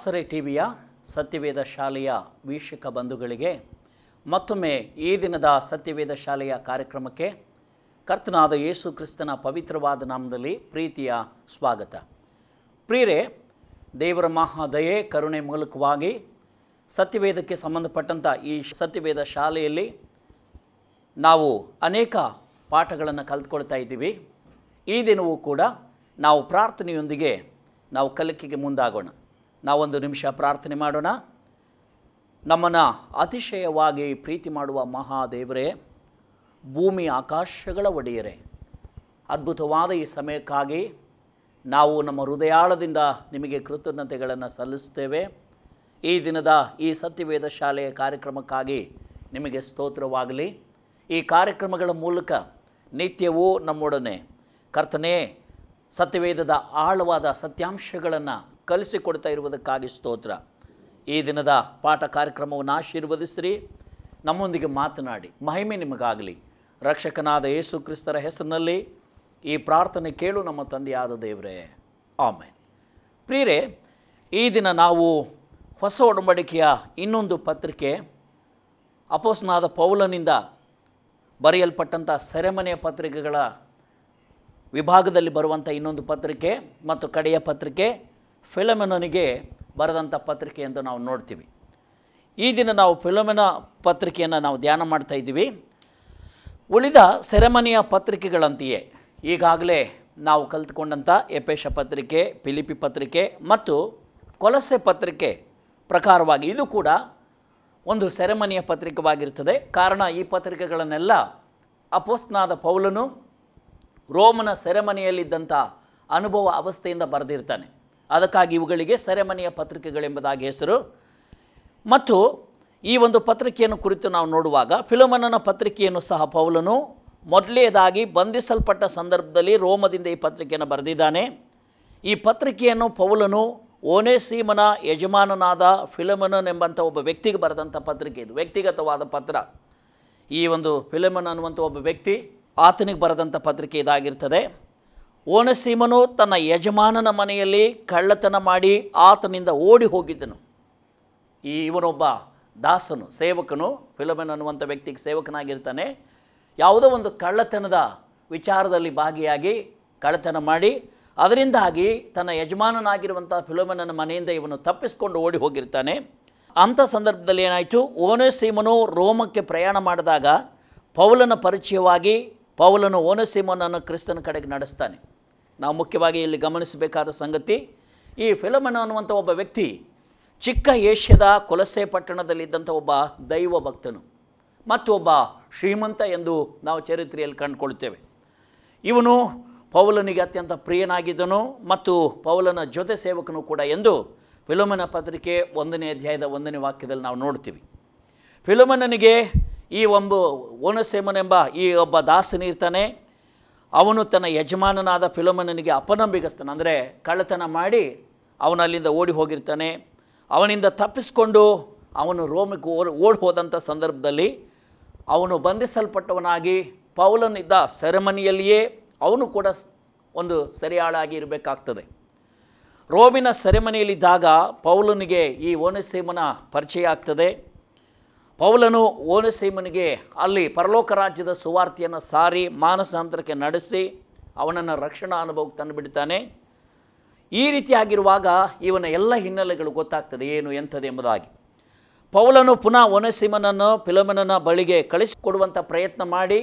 ಆಸರೆ ಟಿವಿಯ ಸತ್ಯವೇದ ಶಾಲೆಯ ವೀಕ್ಷಕ ಬಂಧುಗಳಿಗೆ ಮತ್ತೊಮ್ಮೆ ಈ ದಿನದ ಸತ್ಯವೇದ ಶಾಲೆಯ ಕಾರ್ಯಕ್ರಮಕ್ಕೆ ಕರ್ತನಾದ ಯೇಸು ಕ್ರಿಸ್ತನ ಪವಿತ್ರವಾದ ನಾಮದಲ್ಲಿ ಪ್ರೀತಿಯ ಸ್ವಾಗತ. ಪ್ರಿಯರೇ, ದೇವರ ಮಹಾದಯೆ ಕರುಣೆ ಮೂಲಕವಾಗಿ ಸತ್ಯವೇದಕ್ಕೆ ಸಂಬಂಧಪಟ್ಟಂಥ ಈ ಸತ್ಯವೇದ ಶಾಲೆಯಲ್ಲಿ ನಾವು ಅನೇಕ ಪಾಠಗಳನ್ನು ಕಲಿತ್ಕೊಳ್ತಾ ಇದ್ದೀವಿ. ಈ ದಿನವೂ ಕೂಡ ನಾವು ಪ್ರಾರ್ಥನೆಯೊಂದಿಗೆ ನಾವು ಕಲಿಕೆಗೆ ಮುಂದಾಗೋಣ. ನಾವೊಂದು ನಿಮಿಷ ಪ್ರಾರ್ಥನೆ ಮಾಡೋಣ. ನಮ್ಮನ್ನು ಅತಿಶಯವಾಗಿ ಪ್ರೀತಿ ಮಾಡುವ ಮಹಾದೇವರೇ, ಭೂಮಿ ಆಕಾಶಗಳ ಒಡೆಯರೇ, ಅದ್ಭುತವಾದ ಈ ಸಮಯಕ್ಕಾಗಿ ನಾವು ನಮ್ಮ ಹೃದಯಾಳದಿಂದ ನಿಮಗೆ ಕೃತಜ್ಞತೆಗಳನ್ನು ಸಲ್ಲಿಸುತ್ತೇವೆ. ಈ ದಿನದ ಈ ಸತ್ಯವೇದ ಶಾಲೆಯ ಕಾರ್ಯಕ್ರಮಕ್ಕಾಗಿ ನಿಮಗೆ ಸ್ತೋತ್ರವಾಗಲಿ. ಈ ಕಾರ್ಯಕ್ರಮಗಳ ಮೂಲಕ ನಿತ್ಯವೂ ನಮ್ಮೊಡನೆ ಕರ್ತನೇ ಸತ್ಯವೇದದ ಆಳವಾದ ಸತ್ಯಾಂಶಗಳನ್ನು ಕಲಿಸಿಕೊಡ್ತಾ ಇರುವುದಕ್ಕಾಗಿ ಸ್ತೋತ್ರ. ಈ ದಿನದ ಪಾಠ ಕಾರ್ಯಕ್ರಮವನ್ನು ಆಶೀರ್ವದಿಸಿರಿ, ನಮ್ಮೊಂದಿಗೆ ಮಾತನಾಡಿ. ಮಹಿಮೆ ನಿಮಗಾಗಲಿ. ರಕ್ಷಕನಾದ ಯೇಸು ಕ್ರಿಸ್ತರ ಹೆಸರಿನಲ್ಲಿ ಈ ಪ್ರಾರ್ಥನೆ ಕೇಳು ನಮ್ಮ ತಂದೆಯಾದ ದೇವರೇ, ಆಮೆನ್. ಪ್ರಿಯರೇ, ಈ ದಿನ ನಾವು ಹೊಸ ಒಡಂಬಡಿಕೆಯ ಇನ್ನೊಂದು ಪತ್ರಿಕೆ, ಅಪೊಸ್ತಲನಾದ ಪೌಲನಿಂದ ಬರೆಯಲ್ಪಟ್ಟಂಥ ಸೆರೆಮನೆಯ ಪತ್ರಿಕೆಗಳ ವಿಭಾಗದಲ್ಲಿ ಬರುವಂಥ ಇನ್ನೊಂದು ಪತ್ರಿಕೆ ಮತ್ತು ಕಡೆಯ ಪತ್ರಿಕೆ ಫಿಲಮೆನನಿಗೆ ಬರೆದಂಥ ಪತ್ರಿಕೆ ಎಂದು ನಾವು ನೋಡ್ತೀವಿ. ಈ ದಿನ ನಾವು ಫಿಲಮೆನ ಪತ್ರಿಕೆಯನ್ನು ನಾವು ಧ್ಯಾನ ಮಾಡ್ತಾ ಇದ್ದೀವಿ. ಉಳಿದ ಸೆರೆಮನೆಯ ಪತ್ರಿಕೆಗಳಂತೆಯೇ ಈಗಾಗಲೇ ನಾವು ಕಲಿತುಕೊಂಡಂಥ ಎಫೆಸ ಪತ್ರಿಕೆ, ಫಿಲಿಪ್ಪಿ ಪತ್ರಿಕೆ ಮತ್ತು ಕೊಲೊಸ್ಸೆ ಪತ್ರಿಕೆ ಪ್ರಕಾರವಾಗಿ ಇದು ಕೂಡ ಒಂದು ಸೆರೆಮನೆಯ ಪತ್ರಿಕೆವಾಗಿರುತ್ತದೆ. ಕಾರಣ, ಈ ಪತ್ರಿಕೆಗಳನ್ನೆಲ್ಲ ಅಪೊಸ್ತಲನಾದ ಪೌಲನು ರೋಮನ ಸೆರೆಮನೆಯಲ್ಲಿದ್ದಂಥ ಅನುಭವ ಅವಸ್ಥೆಯಿಂದ ಬರೆದಿರ್ತಾನೆ. ಅದಕ್ಕಾಗಿ ಇವುಗಳಿಗೆ ಸೆರೆಮನೆಯ ಪತ್ರಿಕೆಗಳೆಂಬುದಾಗಿ ಹೆಸರು. ಮತ್ತು ಈ ಒಂದು ಪತ್ರಿಕೆಯನ್ನು ಕುರಿತು ನಾವು ನೋಡುವಾಗ ಫಿಲೋಮನನ ಪತ್ರಿಕೆಯನ್ನು ಸಹ ಪೌಲನು ಮೊದಲನೇದಾಗಿ ಬಂಧಿಸಲ್ಪಟ್ಟ ಸಂದರ್ಭದಲ್ಲಿ ರೋಮದಿಂದ ಈ ಪತ್ರಿಕೆಯನ್ನು ಬರೆದಿದ್ದಾನೆ. ಈ ಪತ್ರಿಕೆಯನ್ನು ಪೌಲನು ಓನೇಸಿಮನ ಯಜಮಾನನಾದ ಫಿಲೋಮನನ್ ಎಂಬಂಥ ಒಬ್ಬ ವ್ಯಕ್ತಿಗೆ ಬರೆದಂಥ ಪತ್ರಿಕೆ. ಇದು ವ್ಯಕ್ತಿಗತವಾದ ಪತ್ರ. ಈ ಒಂದು ಫಿಲೋಮನ್ ಅನ್ನುವಂಥ ಒಬ್ಬ ವ್ಯಕ್ತಿ, ಆತನಿಗೆ ಬರೆದಂಥ ಪತ್ರಿಕೆ ಇದಾಗಿರ್ತದೆ. ಓನೇಸಿಮನು ತನ್ನ ಯಜಮಾನನ ಮನೆಯಲ್ಲಿ ಕಳ್ಳತನ ಮಾಡಿ ಆತನಿಂದ ಓಡಿ ಹೋಗಿದ್ದನು. ಇವನೊಬ್ಬ ದಾಸನು, ಸೇವಕನು, ಫಿಲೋಮನ್ ಅನ್ನುವಂಥ ವ್ಯಕ್ತಿಗೆ ಸೇವಕನಾಗಿರ್ತಾನೆ. ಯಾವುದೋ ಒಂದು ಕಳ್ಳತನದ ವಿಚಾರದಲ್ಲಿ ಭಾಗಿಯಾಗಿ ಕಳ್ಳತನ ಮಾಡಿ ಅದರಿಂದಾಗಿ ತನ್ನ ಯಜಮಾನನಾಗಿರುವಂಥ ಫಿಲೋಮನನ ಮನೆಯಿಂದ ಇವನು ತಪ್ಪಿಸ್ಕೊಂಡು ಓಡಿ ಹೋಗಿರ್ತಾನೆ. ಅಂಥ ಸಂದರ್ಭದಲ್ಲಿ ಏನಾಯಿತು, ಓನೇಸಿಮನು ರೋಮಕ್ಕೆ ಪ್ರಯಾಣ ಮಾಡಿದಾಗ ಪೌಲನ ಪರಿಚಯವಾಗಿ ಪೌಲನು ಓನೇಸಿಮನನ್ನು ಕ್ರಿಸ್ತನ ಕಡೆಗೆ ನಡೆಸ್ತಾನೆ. ನಾವು ಮುಖ್ಯವಾಗಿ ಇಲ್ಲಿ ಗಮನಿಸಬೇಕಾದ ಸಂಗತಿ, ಈ ಫಿಲೋಮನ ಅನ್ನುವಂಥ ಒಬ್ಬ ವ್ಯಕ್ತಿ ಚಿಕ್ಕ ಏಷ್ಯಾದ ಕೊಲೊಸ್ಸೆ ಪಟ್ಟಣದಲ್ಲಿದ್ದಂಥ ಒಬ್ಬ ದೈವ ಭಕ್ತನು ಮತ್ತು ಒಬ್ಬ ಶ್ರೀಮಂತ ಎಂದು ನಾವು ಚರಿತ್ರೆಯಲ್ಲಿ ಕಂಡುಕೊಳ್ತೇವೆ. ಇವನು ಪೌಲನಿಗೆ ಅತ್ಯಂತ ಪ್ರಿಯನಾಗಿದ್ದನು ಮತ್ತು ಪೌಲನ ಜೊತೆ ಸೇವಕನು ಕೂಡ ಎಂದು ಫಿಲೋಮನ ಪತ್ರಿಕೆ 1ನೇ ಅಧ್ಯಾಯದ 1ನೇ ವಾಕ್ಯದಲ್ಲಿ ನಾವು ನೋಡ್ತೀವಿ. ಫಿಲೋಮನನಿಗೆ ಈ ಓನೇಸಿಮನೆಂಬ ಈ ಒಬ್ಬ ದಾಸನಿರ್ತಾನೆ. ಅವನು ತನ್ನ ಯಜಮಾನನಾದ ಫಿಲೋಮನನಿಗೆ ಅಪನಂಬಿಕಸ್ತನ, ಅಂದರೆ ಕಳ್ಳತನ ಮಾಡಿ ಅವನು ಅಲ್ಲಿಂದ ಓಡಿ ಹೋಗಿರ್ತಾನೆ. ಅವನಿಂದ ತಪ್ಪಿಸ್ಕೊಂಡು ಅವನು ರೋಮಕ್ಕೆ ಓಡಿ ಹೋದಂಥ ಸಂದರ್ಭದಲ್ಲಿ ಅವನು ಬಂಧಿಸಲ್ಪಟ್ಟವನಾಗಿ ಪೌಲನಿದ್ದ ಸೆರೆಮನಿಯಲ್ಲಿಯೇ ಅವನು ಕೂಡ ಒಂದು ಸೆರೆಯಾಳಾಗಿ ಇರಬೇಕಾಗ್ತದೆ. ರೋಮಿನ ಸೆರೆಮನಿಯಲ್ಲಿದ್ದಾಗ ಪೌಲನಿಗೆ ಈ ಓನೇಸಿಮನ ಪರಿಚಯ ಆಗ್ತದೆ. ಪೌಲನು ಓನೇಸಿಮನಿಗೆ ಅಲ್ಲಿ ಪರಲೋಕ ರಾಜ್ಯದ ಸುವಾರ್ತೆಯನ್ನು ಸಾರಿ ಮಾನಸಾಂತರಕ್ಕೆ ನಡೆಸಿ ಅವನನ್ನು ರಕ್ಷಣಾ ಅನುಭವಕ್ಕೆ ತಂದುಬಿಡ್ತಾನೆ. ಈ ರೀತಿಯಾಗಿರುವಾಗ ಇವನ ಎಲ್ಲ ಹಿನ್ನೆಲೆಗಳು ಗೊತ್ತಾಗ್ತದೆ, ಏನು ಎಂಥದ್ದು ಎಂಬುದಾಗಿ. ಪೌಲನು ಪುನಃ ಓನೇಸಿಮನನ್ನು ಫಿಲೋಮನನ ಬಳಿಗೆ ಕಳಿಸಿಕೊಡುವಂಥ ಪ್ರಯತ್ನ ಮಾಡಿ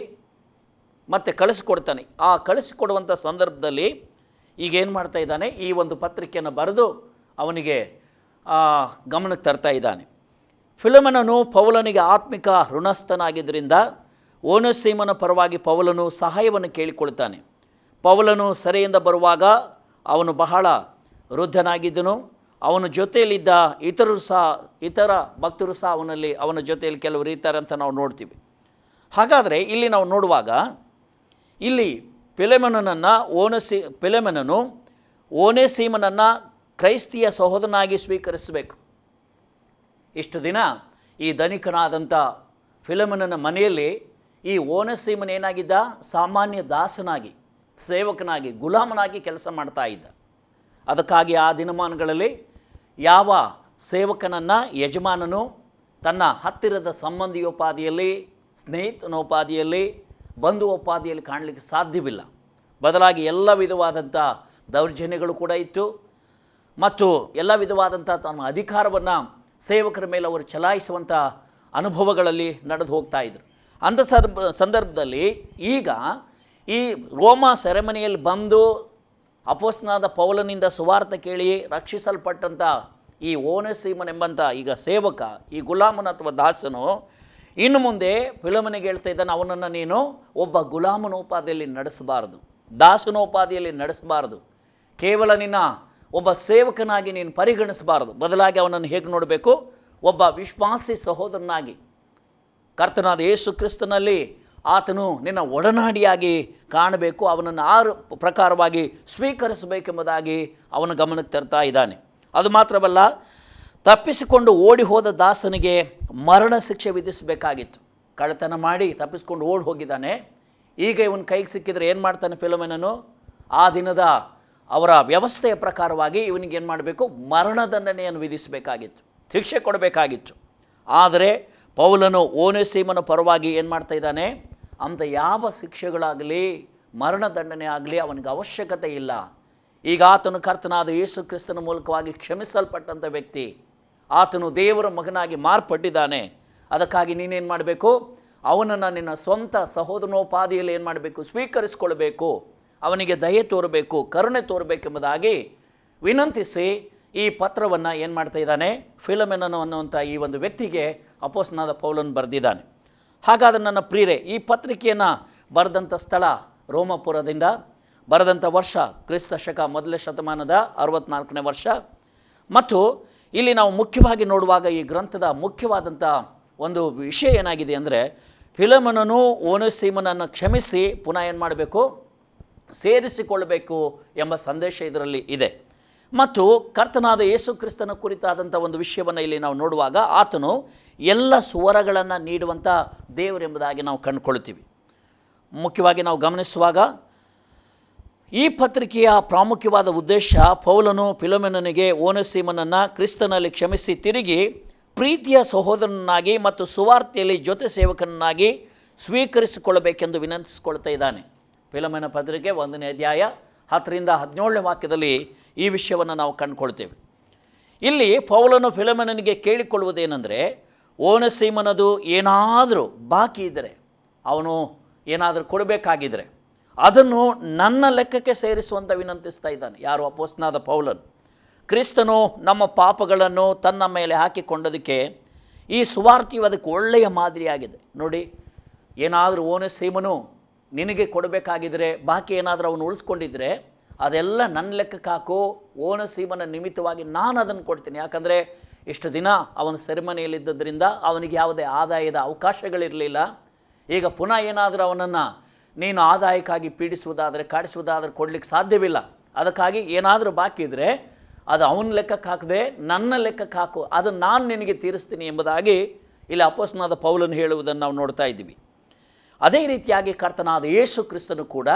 ಮತ್ತೆ ಕಳಿಸಿಕೊಡ್ತಾನೆ. ಆ ಕಳಿಸಿಕೊಡುವಂಥ ಸಂದರ್ಭದಲ್ಲಿ ಈಗೇನು ಮಾಡ್ತಾ ಇದ್ದಾನೆ, ಈ ಒಂದು ಪತ್ರಿಕೆಯನ್ನು ಬರೆದು ಅವನಿಗೆ ಗಮನಕ್ಕೆ ತರ್ತಾ ಇದ್ದಾನೆ. ಫಿಲೋಮನನು ಪೌಲನಿಗೆ ಆತ್ಮಿಕ ಋಣಸ್ಥನಾಗಿದ್ದರಿಂದ ಓನೇಸಿಮನ ಪರವಾಗಿ ಪೌಲನು ಸಹಾಯವನ್ನು ಕೇಳಿಕೊಳ್ತಾನೆ. ಪೌಲನು ಸೆರೆಯಿಂದ ಬರುವಾಗ ಅವನು ಬಹಳ ವೃದ್ಧನಾಗಿದ್ದನು. ಅವನ ಜೊತೆಯಲ್ಲಿದ್ದ ಇತರ ಭಕ್ತರು ಸಹ ಅವನ ಜೊತೆಯಲ್ಲಿ ಕೆಲವರು ಇರ್ತಾರೆ ಅಂತ ನಾವು ನೋಡ್ತೀವಿ. ಹಾಗಾದರೆ ಇಲ್ಲಿ ನಾವು ನೋಡುವಾಗ ಇಲ್ಲಿ ಫಿಲೋಮನನು ಓನೇಸಿಮನನ್ನು ಕ್ರೈಸ್ತಿಯ ಸಹೋದರನಾಗಿ ಸ್ವೀಕರಿಸಬೇಕು. ಇಷ್ಟು ದಿನ ಈ ಧನಿಕನಾದಂಥ ಫಿಲೋಮನನ ಮನೆಯಲ್ಲಿ ಈ ಓನೇಸಿಮನ್ ಏನಾಗಿದ್ದ, ಸಾಮಾನ್ಯ ದಾಸನಾಗಿ, ಸೇವಕನಾಗಿ, ಗುಲಾಮನಾಗಿ ಕೆಲಸ ಮಾಡ್ತಾ ಇದ್ದ. ಅದಕ್ಕಾಗಿ ಆ ದಿನಮಾನಗಳಲ್ಲಿ ಯಾವ ಸೇವಕನನ್ನು ಯಜಮಾನನು ತನ್ನ ಹತ್ತಿರದ ಸಂಬಂಧಿಯೋಪಾದಿಯಲ್ಲಿ, ಸ್ನೇಹಿತನೋಪಾದಿಯಲ್ಲಿ, ಬಂಧುವೋಪಾದಿಯಲ್ಲಿ ಕಾಣಲಿಕ್ಕೆ ಸಾಧ್ಯವಿಲ್ಲ. ಬದಲಾಗಿ ಎಲ್ಲ ವಿಧವಾದಂಥ ದೌರ್ಜನ್ಯಗಳು ಕೂಡ ಇತ್ತು ಮತ್ತು ಎಲ್ಲ ವಿಧವಾದಂಥ ತನ್ನ ಅಧಿಕಾರವನ್ನು ಸೇವಕರ ಮೇಲೆ ಅವರು ಚಲಾಯಿಸುವಂಥ ಅನುಭವಗಳಲ್ಲಿ ನಡೆದು ಹೋಗ್ತಾ ಇದ್ರು. ಅಂಥ ಸಂದರ್ಭದಲ್ಲಿ ಈಗ ಈ ರೋಮ ಸೆರೆಮನಿಯಲ್ಲಿ ಬಂದು ಅಪೊಸ್ತಲನಾದ ಪೌಲನಿಂದ ಸುವಾರ್ತೆ ಕೇಳಿ ರಕ್ಷಿಸಲ್ಪಟ್ಟಂಥ ಈ ಓನೇಸಿಮನೆಂಬಂಥ ಈಗ ಸೇವಕ, ಈ ಗುಲಾಮನ ಅಥವಾ ದಾಸನು ಇನ್ನು ಮುಂದೆ ಫಿಲಮನಿಗೆ ಹೇಳ್ತಾ ಇದ್ದಾನೆ, ಅವನನ್ನು ನೀನು ಒಬ್ಬ ಗುಲಾಮನೋಪಾದಿಯಲ್ಲಿ ನಡೆಸಬಾರದು, ದಾಸನೋಪಾದಿಯಲ್ಲಿ ನಡೆಸಬಾರದು, ಕೇವಲ ನಿನ್ನ ಒಬ್ಬ ಸೇವಕನಾಗಿ ನೀನು ಪರಿಗಣಿಸಬಾರದು. ಬದಲಾಗಿ ಅವನನ್ನು ಹೇಗೆ ನೋಡಬೇಕು? ಒಬ್ಬ ವಿಶ್ವಾಸಿ ಸಹೋದರನಾಗಿ, ಕರ್ತನಾದ ಯೇಸು ಕ್ರಿಸ್ತನಲ್ಲಿ ಆತನು ನಿನ್ನ ಒಡನಾಡಿಯಾಗಿ ಕಾಣಬೇಕು, ಅವನನ್ನು ಪ್ರಕಾರವಾಗಿ ಸ್ವೀಕರಿಸಬೇಕೆಂಬುದಾಗಿ ಅವನ ಗಮನಕ್ಕೆ ತರ್ತಾ ಇದ್ದಾನೆ. ಅದು ಮಾತ್ರವಲ್ಲ, ತಪ್ಪಿಸಿಕೊಂಡು ಓಡಿ ಹೋದ ದಾಸನಿಗೆ ಮರಣ ಶಿಕ್ಷೆ ವಿಧಿಸಬೇಕಾಗಿತ್ತು. ಕಳ್ಳತನ ಮಾಡಿ ತಪ್ಪಿಸಿಕೊಂಡು ಓಡಿ ಹೋಗಿದ್ದಾನೆ. ಈಗ ಇವನ ಕೈಗೆ ಸಿಕ್ಕಿದರೆ ಏನು ಮಾಡ್ತಾನೆ ಫಿಲೋಮೆನನು? ಆ ದಿನದ ಅವರ ವ್ಯವಸ್ಥೆಯ ಪ್ರಕಾರವಾಗಿ ಇವನಿಗೆ ಏನು ಮಾಡಬೇಕು? ಮರಣದಂಡನೆಯನ್ನು ವಿಧಿಸಬೇಕಾಗಿತ್ತು, ಶಿಕ್ಷೆ ಕೊಡಬೇಕಾಗಿತ್ತು. ಆದರೆ ಪೌಲನು ಓನೇಸಿಮನ ಪರವಾಗಿ ಏನು ಮಾಡ್ತಾ ಇದ್ದಾನೆ? ಅಂಥ ಯಾವ ಶಿಕ್ಷೆಗಳಾಗಲಿ, ಮರಣದಂಡನೆ ಆಗಲಿ ಅವನಿಗೆ ಅವಶ್ಯಕತೆ ಇಲ್ಲ. ಈಗ ಆತನು ಕರ್ತನಾದ ಯೇಸು ಕ್ರಿಸ್ತನ ಮೂಲಕವಾಗಿ ಕ್ಷಮಿಸಲ್ಪಟ್ಟಂಥ ವ್ಯಕ್ತಿ, ಆತನು ದೇವರ ಮಗನಾಗಿ ಮಾರ್ಪಟ್ಟಿದ್ದಾನೆ. ಅದಕ್ಕಾಗಿ ನೀನೇನು ಮಾಡಬೇಕು? ಅವನನ್ನು ನಿನ್ನ ಸ್ವಂತ ಸಹೋದರನೋಪಾದಿಯಲ್ಲಿ ಏನು ಮಾಡಬೇಕು? ಸ್ವೀಕರಿಸಿಕೊಳ್ಬೇಕು, ಅವನಿಗೆ ದಯೆ ತೋರಬೇಕು, ಕರುಣೆ ತೋರಬೇಕೆಂಬುದಾಗಿ ವಿನಂತಿಸಿ ಈ ಪತ್ರವನ್ನು ಏನು ಮಾಡ್ತಾ ಇದ್ದಾನೆ? ಫಿಲೋಮೆನನು ಅನ್ನುವಂಥ ಈ ಒಂದು ವ್ಯಕ್ತಿಗೆ ಅಪೊಸ್ತಲನಾದ ಪೌಲನು ಬರೆದಿದ್ದಾನೆ. ಹಾಗಾದರೆ ನನ್ನ ಪ್ರಿಯರೇ, ಈ ಪತ್ರಿಕೆಯನ್ನು ಬರೆದಂಥ ಸ್ಥಳ ರೋಮಪುರದಿಂದ, ಬರೆದಂಥ ವರ್ಷ ಕ್ರಿಸ್ತ ಶಕ ಮೊದಲನೇ ಶತಮಾನದ 64ನೇ ವರ್ಷ. ಮತ್ತು ಇಲ್ಲಿ ನಾವು ಮುಖ್ಯವಾಗಿ ನೋಡುವಾಗ ಈ ಗ್ರಂಥದ ಮುಖ್ಯವಾದಂಥ ಒಂದು ವಿಷಯ ಏನಾಗಿದೆ ಅಂದರೆ, ಫಿಲೋಮೆನನು ಓನೇಸಿಮನನ್ನು ಕ್ಷಮಿಸಿ ಪುನಃ ಏನು ಮಾಡಬೇಕು? ಸೇರಿಸಿಕೊಳ್ಳಬೇಕು ಎಂಬ ಸಂದೇಶ ಇದರಲ್ಲಿ ಇದೆ. ಮತ್ತು ಕರ್ತನಾದ ಯೇಸು ಕ್ರಿಸ್ತನ ಕುರಿತಾದಂಥ ಒಂದು ವಿಷಯವನ್ನು ಇಲ್ಲಿ ನಾವು ನೋಡುವಾಗ, ಆತನು ಎಲ್ಲ ಸ್ವರಗಳನ್ನು ನೀಡುವಂಥ ದೇವರೆಂಬುದಾಗಿ ನಾವು ಕಂಡುಕೊಳ್ತೀವಿ. ಮುಖ್ಯವಾಗಿ ನಾವು ಗಮನಿಸುವಾಗ ಈ ಪತ್ರಿಕೆಯ ಪ್ರಾಮುಖ್ಯವಾದ ಉದ್ದೇಶ, ಪೌಲನು ಫಿಲೋಮೆನನಿಗೆ ಓನೇಸಿಮನನ್ನು ಕ್ರಿಸ್ತನಲ್ಲಿ ಕ್ಷಮಿಸಿ ತಿರುಗಿ ಪ್ರೀತಿಯ ಸಹೋದರನಾಗಿ ಮತ್ತು ಸುವಾರ್ತೆಯಲ್ಲಿ ಜೊತೆ ಸೇವಕನನ್ನಾಗಿ ಸ್ವೀಕರಿಸಿಕೊಳ್ಳಬೇಕೆಂದು ವಿನಂತಿಸಿಕೊಳ್ತಾ ಇದ್ದಾನೆ. ಫಿಲೋಮೆನ ಪತ್ರಿಕೆ 1ನೇ ಅಧ್ಯಾಯ 10ರಿಂದ 17ನೇ ವಾಕ್ಯದಲ್ಲಿ ಈ ವಿಷಯವನ್ನು ನಾವು ಕಂಡುಕೊಳ್ತೇವೆ. ಇಲ್ಲಿ ಪೌಲನು ಫಿಲೋಮೆನನಿಗೆ ಕೇಳಿಕೊಳ್ಳುವುದೇನೆಂದರೆ, ಓನೇಸಿಮನದು ಏನಾದರೂ ಬಾಕಿ ಇದ್ದರೆ, ಅವನು ಏನಾದರೂ ಕೊಡಬೇಕಾಗಿದ್ದರೆ ಅದನ್ನು ನನ್ನ ಲೆಕ್ಕಕ್ಕೆ ಸೇರಿಸುವಂತ ವಿನಂತಿಸ್ತಾ ಇದ್ದಾನೆ. ಯಾರು? ಅಪೊಸ್ತಲನಾದ ಪೌಲನು. ಕ್ರಿಸ್ತನು ನಮ್ಮ ಪಾಪಗಳನ್ನು ತನ್ನ ಮೇಲೆ ಹಾಕಿಕೊಂಡದಕ್ಕೆ ಈ ಸುವಾರ್ತೆಯು ಅದಕ್ಕೆ ಒಳ್ಳೆಯ ಮಾದರಿಯಾಗಿದೆ. ನೋಡಿ, ಏನಾದರೂ ಓನೇಸಿಮನು ನಿನಗೆ ಕೊಡಬೇಕಾಗಿದ್ದರೆ, ಬಾಕಿ ಏನಾದರೂ ಅವನು ಉಳಿಸ್ಕೊಂಡಿದ್ರೆ ಅದೆಲ್ಲ ನನ್ನ ಲೆಕ್ಕಕ್ಕೆ ಹಾಕು, ಓನೇಸಿಮನ ನಿಮಿತ್ತವಾಗಿ ನಾನು ಅದನ್ನು ಕೊಡ್ತೀನಿ. ಯಾಕಂದರೆ ಇಷ್ಟು ದಿನ ಅವನ ಸೆರೆಮನೆಯಲ್ಲಿದ್ದರಿಂದ ಅವನಿಗೆ ಯಾವುದೇ ಆದಾಯದ ಅವಕಾಶಗಳಿರಲಿಲ್ಲ. ಈಗ ಪುನಃ ಏನಾದರೂ ಅವನನ್ನು ನೀನು ಆದಾಯಕ್ಕಾಗಿ ಪೀಡಿಸುವುದಾದರೆ, ಕಾಡಿಸುವುದಾದರೆ ಕೊಡಲಿಕ್ಕೆ ಸಾಧ್ಯವಿಲ್ಲ. ಅದಕ್ಕಾಗಿ ಏನಾದರೂ ಬಾಕಿ ಇದ್ದರೆ ಅದು ಅವನ ಲೆಕ್ಕಕ್ಕೆ ಹಾಕದೆ ನನ್ನ ಲೆಕ್ಕಕ್ಕೆ ಹಾಕು, ಅದನ್ನು ನಾನು ನಿನಗೆ ತೀರಿಸ್ತೀನಿ ಎಂಬುದಾಗಿ ಇಲ್ಲಿ ಅಪೊಸ್ತಲನಾದ ಪೌಲನು ಹೇಳುವುದನ್ನು ನಾವು ನೋಡ್ತಾ ಇದ್ದೀವಿ. ಅದೇ ರೀತಿಯಾಗಿ ಕರ್ತನಾದ ಯೇಸು ಕ್ರಿಸ್ತನು ಕೂಡ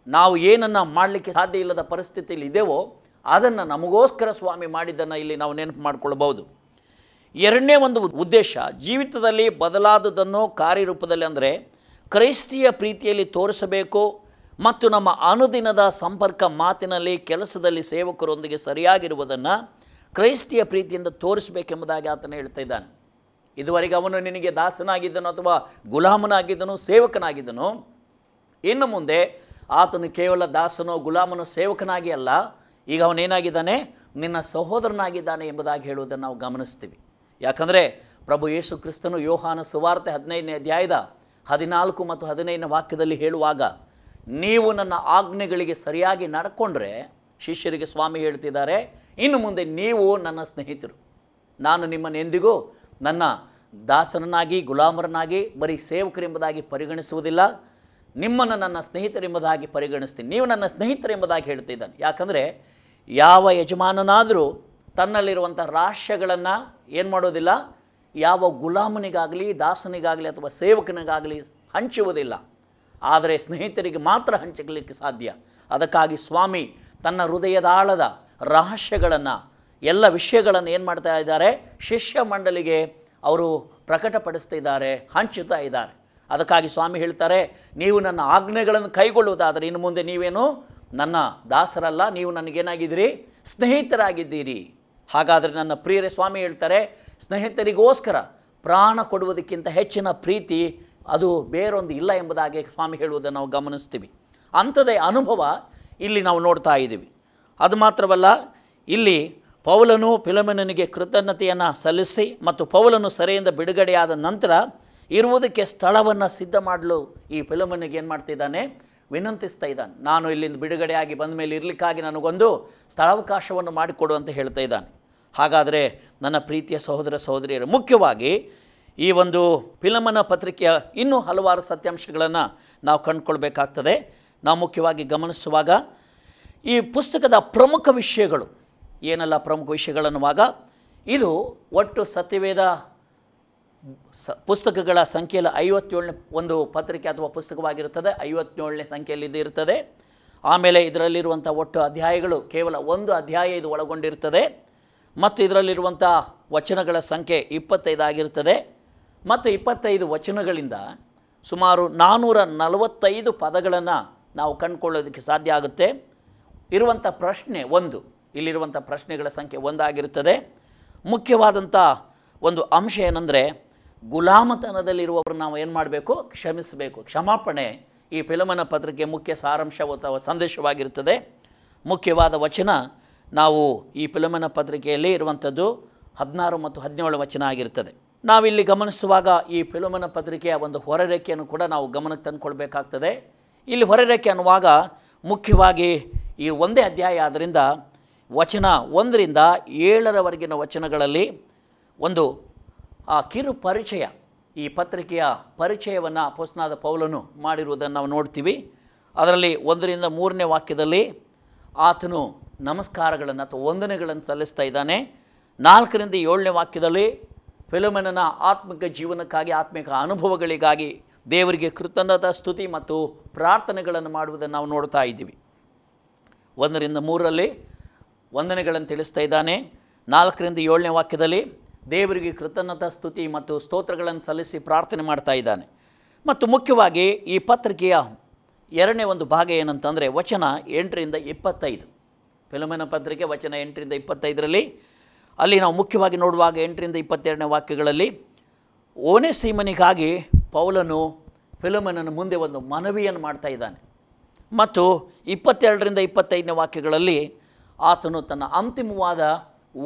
ನಾವು ಏನನ್ನು ಮಾಡಲಿಕ್ಕೆ ಸಾಧ್ಯ ಇಲ್ಲದ ಪರಿಸ್ಥಿತಿಯಲ್ಲಿ ಇದ್ದೇವೋ ಅದನ್ನು ನಮಗೋಸ್ಕರ ಸ್ವಾಮಿ ಮಾಡಿದ್ದನ್ನು ಇಲ್ಲಿ ನಾವು ನೆನಪು ಮಾಡಿಕೊಳ್ಬಹುದು. ಎರಡನೇ ಒಂದು ಉದ್ದೇಶ, ಜೀವಿತದಲ್ಲಿ ಬದಲಾದುದನ್ನು ಕಾರ್ಯರೂಪದಲ್ಲಿ ಅಂದರೆ ಕ್ರೈಸ್ತಿಯ ಪ್ರೀತಿಯಲ್ಲಿ ತೋರಿಸಬೇಕು ಮತ್ತು ನಮ್ಮ ಅನುದಿನದ ಸಂಪರ್ಕ, ಮಾತಿನಲ್ಲಿ, ಕೆಲಸದಲ್ಲಿ ಸೇವಕರೊಂದಿಗೆ ಸರಿಯಾಗಿರುವುದನ್ನು ಕ್ರೈಸ್ತಿಯ ಪ್ರೀತಿಯಿಂದ ತೋರಿಸಬೇಕೆಂಬುದಾಗಿ ಆತನು ಹೇಳ್ತಾ ಇದ್ದಾನೆ. ಇದುವರೆಗೆ ಅವನು ನಿನಗೆ ದಾಸನಾಗಿದ್ದನು ಅಥವಾ ಗುಲಾಮನಾಗಿದ್ದನು, ಸೇವಕನಾಗಿದ್ದನು. ಇನ್ನು ಮುಂದೆ ಆತನು ಕೇವಲ ದಾಸನೋ ಗುಲಾಮನೋ ಸೇವಕನಾಗಿ ಅಲ್ಲ, ಈಗ ಅವನೇನಾಗಿದ್ದಾನೆ? ನಿನ್ನ ಸಹೋದರನಾಗಿದ್ದಾನೆ ಎಂಬುದಾಗಿ ಹೇಳುವುದನ್ನು ನಾವು ಗಮನಿಸ್ತೀವಿ. ಯಾಕಂದರೆ ಪ್ರಭು ಯೇಸು ಕ್ರಿಸ್ತನು ಯೋಹಾನ ಸುವಾರ್ತೆ 15ನೇ ಅಧ್ಯಾಯದ 14 ಮತ್ತು 15ನೇ ವಾಕ್ಯದಲ್ಲಿ ಹೇಳುವಾಗ, ನೀವು ನನ್ನ ಆಜ್ಞೆಗಳಿಗೆ ಸರಿಯಾಗಿ ನಡ್ಕೊಂಡ್ರೆ, ಶಿಷ್ಯರಿಗೆ ಸ್ವಾಮಿ ಹೇಳ್ತಿದ್ದಾರೆ, ಇನ್ನು ಮುಂದೆ ನೀವು ನನ್ನ ಸ್ನೇಹಿತರು. ನಾನು ನಿಮ್ಮನ್ನು ಎಂದಿಗೂ ನನ್ನ ದಾಸರನ್ನಾಗಿ, ಗುಲಾಮರನ್ನಾಗಿ, ಬರೀ ಸೇವಕರೆಂಬುದಾಗಿ ಪರಿಗಣಿಸುವುದಿಲ್ಲ, ನಿಮ್ಮನ್ನು ನನ್ನ ಸ್ನೇಹಿತರೆಂಬುದಾಗಿ ಪರಿಗಣಿಸ್ತೀನಿ. ನೀವು ನನ್ನ ಸ್ನೇಹಿತರೆಂಬುದಾಗಿ ಹೇಳ್ತಿದ್ದಾನೆ. ಯಾಕಂದರೆ ಯಾವ ಯಜಮಾನನಾದರೂ ತನ್ನಲ್ಲಿರುವಂಥ ರಹಸ್ಯಗಳನ್ನು ಏನು ಮಾಡೋದಿಲ್ಲ, ಯಾವ ಗುಲಾಮನಿಗಾಗಲಿ, ದಾಸನಿಗಾಗಲಿ ಅಥವಾ ಸೇವಕನಿಗಾಗಲಿ ಹಂಚುವುದಿಲ್ಲ. ಆದರೆ ಸ್ನೇಹಿತರಿಗೆ ಮಾತ್ರ ಹಂಚಲಿಕ್ಕೆ ಸಾಧ್ಯ. ಅದಕ್ಕಾಗಿ ಸ್ವಾಮಿ ತನ್ನ ಹೃದಯದಾಳದ ರಹಸ್ಯಗಳನ್ನು ಎಲ್ಲ ವಿಷಯಗಳನ್ನು ಏನು ಮಾಡ್ತಾ ಇದ್ದಾರೆ, ಶಿಷ್ಯ ಮಂಡಳಿಗೆ ಅವರು ಪ್ರಕಟಪಡಿಸ್ತಾ ಇದ್ದಾರೆ, ಹಂಚುತ್ತಾ ಇದ್ದಾರೆ. ಅದಕ್ಕಾಗಿ ಸ್ವಾಮಿ ಹೇಳ್ತಾರೆ, ನೀವು ನನ್ನ ಆಜ್ಞೆಗಳನ್ನು ಕೈಗೊಳ್ಳುವುದಾದರೆ ಇನ್ನು ಮುಂದೆ ನೀವೇನು ನನ್ನ ದಾಸರಲ್ಲ, ನೀವು ನನಗೇನಾಗಿದ್ದೀರಿ, ಸ್ನೇಹಿತರಾಗಿದ್ದೀರಿ. ಹಾಗಾದರೆ ನನ್ನ ಪ್ರಿಯರೇ, ಸ್ವಾಮಿ ಹೇಳ್ತಾರೆ, ಸ್ನೇಹಿತರಿಗೋಸ್ಕರ ಪ್ರಾಣ ಕೊಡುವುದಕ್ಕಿಂತ ಹೆಚ್ಚಿನ ಪ್ರೀತಿ ಅದು ಬೇರೊಂದು ಇಲ್ಲ ಎಂಬುದಾಗಿ ಸ್ವಾಮಿ ಹೇಳುವುದನ್ನು ನಾವು ಗಮನಿಸ್ತೀವಿ. ಅಂಥದ್ದೇ ಅನುಭವ ಇಲ್ಲಿ ನಾವು ನೋಡ್ತಾ ಇದ್ದೀವಿ. ಅದು ಮಾತ್ರವಲ್ಲ, ಇಲ್ಲಿ ಪೌಲನು ಫಿಲೋಮೆನನಿಗೆ ಕೃತಜ್ಞತೆಯನ್ನು ಸಲ್ಲಿಸಿ ಮತ್ತು ಪೌಲನು ಸೆರೆಯಿಂದ ಬಿಡುಗಡೆಯಾದ ನಂತರ ಇರುವುದಕ್ಕೆ ಸ್ಥಳವನ್ನು ಸಿದ್ಧ ಮಾಡಲು ಈ ಫಿಲೋಮೆನನಿಗೆ ಏನು ಮಾಡ್ತಿದ್ದಾನೆ, ವಿನಂತಿಸ್ತಾ ಇದ್ದಾನೆ. ನಾನು ಇಲ್ಲಿಂದ ಬಿಡುಗಡೆಯಾಗಿ ಬಂದ ಮೇಲೆ ಇರಲಿಕ್ಕಾಗಿ ನನಗೊಂದು ಸ್ಥಳಾವಕಾಶವನ್ನು ಮಾಡಿಕೊಡು ಅಂತ ಹೇಳ್ತಾ ಇದ್ದಾನೆ. ಹಾಗಾದರೆ ನನ್ನ ಪ್ರೀತಿಯ ಸಹೋದರ ಸಹೋದರಿಯರು, ಮುಖ್ಯವಾಗಿ ಈ ಒಂದು ಫಿಲಮನ ಪತ್ರಿಕೆಯ ಇನ್ನೂ ಹಲವಾರು ಸತ್ಯಾಂಶಗಳನ್ನು ನಾವು ಕಂಡುಕೊಳ್ಬೇಕಾಗ್ತದೆ. ನಾವು ಮುಖ್ಯವಾಗಿ ಗಮನಿಸುವಾಗ ಈ ಪುಸ್ತಕದ ಪ್ರಮುಖ ವಿಷಯಗಳು ಏನೆಲ್ಲ ಪ್ರಮುಖ ವಿಷಯಗಳನ್ನುವಾಗ, ಇದು ಒಟ್ಟು ಸತ್ಯವೇದ ಪುಸ್ತಕಗಳ ಸಂಖ್ಯೆಯಲ್ಲಿ 57ನೇ ಒಂದು ಪತ್ರಿಕೆ ಅಥವಾ ಪುಸ್ತಕವಾಗಿರುತ್ತದೆ. 57ನೇ ಸಂಖ್ಯೆಯಲ್ಲಿ ಇದು ಇರ್ತದೆ. ಆಮೇಲೆ ಇದರಲ್ಲಿರುವಂಥ ಒಟ್ಟು ಅಧ್ಯಾಯಗಳು ಕೇವಲ ಒಂದು ಅಧ್ಯಾಯ ಇದು ಒಳಗೊಂಡಿರ್ತದೆ. ಮತ್ತು ಇದರಲ್ಲಿರುವಂಥ ವಚನಗಳ ಸಂಖ್ಯೆ 25 ಆಗಿರ್ತದೆ. ಮತ್ತು 25 ವಚನಗಳಿಂದ ಸುಮಾರು 445 ಪದಗಳನ್ನು ನಾವು ಕಂಡುಕೊಳ್ಳೋದಕ್ಕೆ ಸಾಧ್ಯ ಆಗುತ್ತೆ. ಇರುವಂಥ ಪ್ರಶ್ನೆ ಒಂದು, ಇಲ್ಲಿರುವಂಥ ಪ್ರಶ್ನೆಗಳ ಸಂಖ್ಯೆ 1 ಆಗಿರುತ್ತದೆ. ಮುಖ್ಯವಾದಂಥ ಒಂದು ಅಂಶ ಏನಂದರೆ, ಗುಲಾಮತನದಲ್ಲಿರುವವರು ನಾವು ಏನು ಮಾಡಬೇಕು, ಕ್ಷಮಿಸಬೇಕು. ಕ್ಷಮಾಪಣೆ ಈ ಫಿಲಮನ ಪತ್ರಿಕೆ ಮುಖ್ಯ ಸಾರಾಂಶ ಅಥವಾ ಸಂದೇಶವಾಗಿರುತ್ತದೆ. ಮುಖ್ಯವಾದ ವಚನ ನಾವು ಈ ಫಿಲಮನ ಪತ್ರಿಕೆಯಲ್ಲಿ ಇರುವಂಥದ್ದು 16 ಮತ್ತು 17 ವಚನ ಆಗಿರ್ತದೆ. ನಾವಿಲ್ಲಿ ಗಮನಿಸುವಾಗ ಈ ಫಿಲಮನ ಪತ್ರಿಕೆಯ ಒಂದು ಹೊರರೇಖೆಯನ್ನು ಕೂಡ ನಾವು ಗಮನಕ್ಕೆ ತಂದುಕೊಳ್ಬೇಕಾಗ್ತದೆ. ಇಲ್ಲಿ ಹೊರರೇಖೆ ಅನ್ನುವಾಗ ಮುಖ್ಯವಾಗಿ ಈ ಒಂದೇ ಅಧ್ಯಾಯ ಆದ್ದರಿಂದ ವಚನ 1ರಿಂದ 7ರವರೆಗಿನ ವಚನಗಳಲ್ಲಿ ಒಂದು ಕಿರು ಪರಿಚಯ, ಈ ಪತ್ರಿಕೆಯ ಪರಿಚಯವನ್ನು ಅಪೊಸ್ತಲನಾದ ಪೌಲನು ಮಾಡಿರುವುದನ್ನು ನಾವು ನೋಡ್ತೀವಿ. ಅದರಲ್ಲಿ 1ರಿಂದ 3ನೇ ವಾಕ್ಯದಲ್ಲಿ ಆತನು ನಮಸ್ಕಾರಗಳನ್ನು ಅಥವಾ ವಂದನೆಗಳನ್ನು ಸಲ್ಲಿಸ್ತಾ ಇದ್ದಾನೆ. 4ರಿಂದ 7ನೇ ವಾಕ್ಯದಲ್ಲಿ ಫಿಲೋಮೆನನ ಆತ್ಮಿಕ ಜೀವನಕ್ಕಾಗಿ, ಆತ್ಮಿಕ ಅನುಭವಗಳಿಗಾಗಿ ದೇವರಿಗೆ ಕೃತಜ್ಞತಾ ಸ್ತುತಿ ಮತ್ತು ಪ್ರಾರ್ಥನೆಗಳನ್ನು ಮಾಡುವುದನ್ನು ನಾವು ನೋಡ್ತಾ ಇದ್ದೀವಿ. 1ರಿಂದ 3ರಲ್ಲಿ ವಂದನೆಗಳನ್ನು ತಿಳಿಸ್ತಾ ಇದ್ದಾನೆ. 4ರಿಂದ 7ನೇ ವಾಕ್ಯದಲ್ಲಿ ದೇವರಿಗೆ ಕೃತಜ್ಞತಾ ಸ್ತುತಿ ಮತ್ತು ಸ್ತೋತ್ರಗಳನ್ನು ಸಲ್ಲಿಸಿ ಪ್ರಾರ್ಥನೆ ಮಾಡ್ತಾ ಇದ್ದಾನೆ. ಮತ್ತು ಮುಖ್ಯವಾಗಿ ಈ ಪತ್ರಿಕೆಯ 2ನೇ ಒಂದು ಭಾಗ ಏನಂತಂದರೆ ವಚನ 8ರಿಂದ 25. ಫಿಲೋಮೆನ ಪತ್ರಿಕೆ ವಚನ 8ರಿಂದ 25ರಲ್ಲಿ ಅಲ್ಲಿ ನಾವು ಮುಖ್ಯವಾಗಿ ನೋಡುವಾಗ 8ರಿಂದ 22ನೇ ವಾಕ್ಯಗಳಲ್ಲಿ ಓನೆಸಿಮನಿಗಾಗಿ ಪೌಲನು ಫಿಲೋಮೆನನ ಮುಂದೆ ಒಂದು ಮನವಿಯನ್ನು ಮಾಡ್ತಾ ಇದ್ದಾನೆ. ಮತ್ತು 22ರಿಂದ 25ನೇ ವಾಕ್ಯಗಳಲ್ಲಿ ಆತನು ತನ್ನ ಅಂತಿಮವಾದ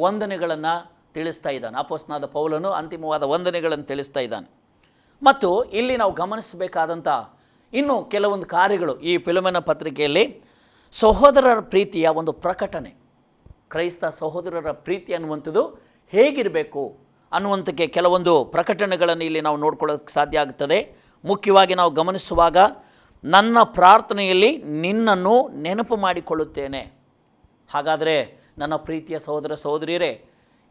ವಂದನೆಗಳನ್ನು ತಿಳಿಸ್ತಾ ಇದ್ದಾನೆ. ಅಪೊಸ್ತಲನಾದ ಪೌಲನು ಅಂತಿಮವಾದ ವಂದನೆಗಳನ್ನು ತಿಳಿಸ್ತಾ ಇದ್ದಾನೆ. ಮತ್ತು ಇಲ್ಲಿ ನಾವು ಗಮನಿಸಬೇಕಾದಂಥ ಇನ್ನೂ ಕೆಲವೊಂದು ಕಾರ್ಯಗಳು ಈ ಫಿಲೋಮೆನ ಪತ್ರಿಕೆಯಲ್ಲಿ ಸಹೋದರರ ಪ್ರೀತಿಯ ಒಂದು ಪ್ರಕಟಣೆ, ಕ್ರೈಸ್ತ ಸಹೋದರರ ಪ್ರೀತಿ ಅನ್ನುವಂಥದ್ದು ಹೇಗಿರಬೇಕು ಅನ್ನುವಂಥಕ್ಕೆ ಕೆಲವೊಂದು ಪ್ರಕಟಣೆಗಳನ್ನು ಇಲ್ಲಿ ನಾವು ನೋಡ್ಕೊಳ್ಳೋಕ್ಕೆ ಸಾಧ್ಯ ಆಗುತ್ತದೆ. ಮುಖ್ಯವಾಗಿ ನಾವು ಗಮನಿಸುವಾಗ, ನನ್ನ ಪ್ರಾರ್ಥನೆಯಲ್ಲಿ ನಿನ್ನನ್ನು ನೆನಪು ಮಾಡಿಕೊಳ್ಳುತ್ತೇನೆ. ಹಾಗಾದರೆ ನನ್ನ ಪ್ರೀತಿಯ ಸಹೋದರ ಸಹೋದರಿಯರೇ,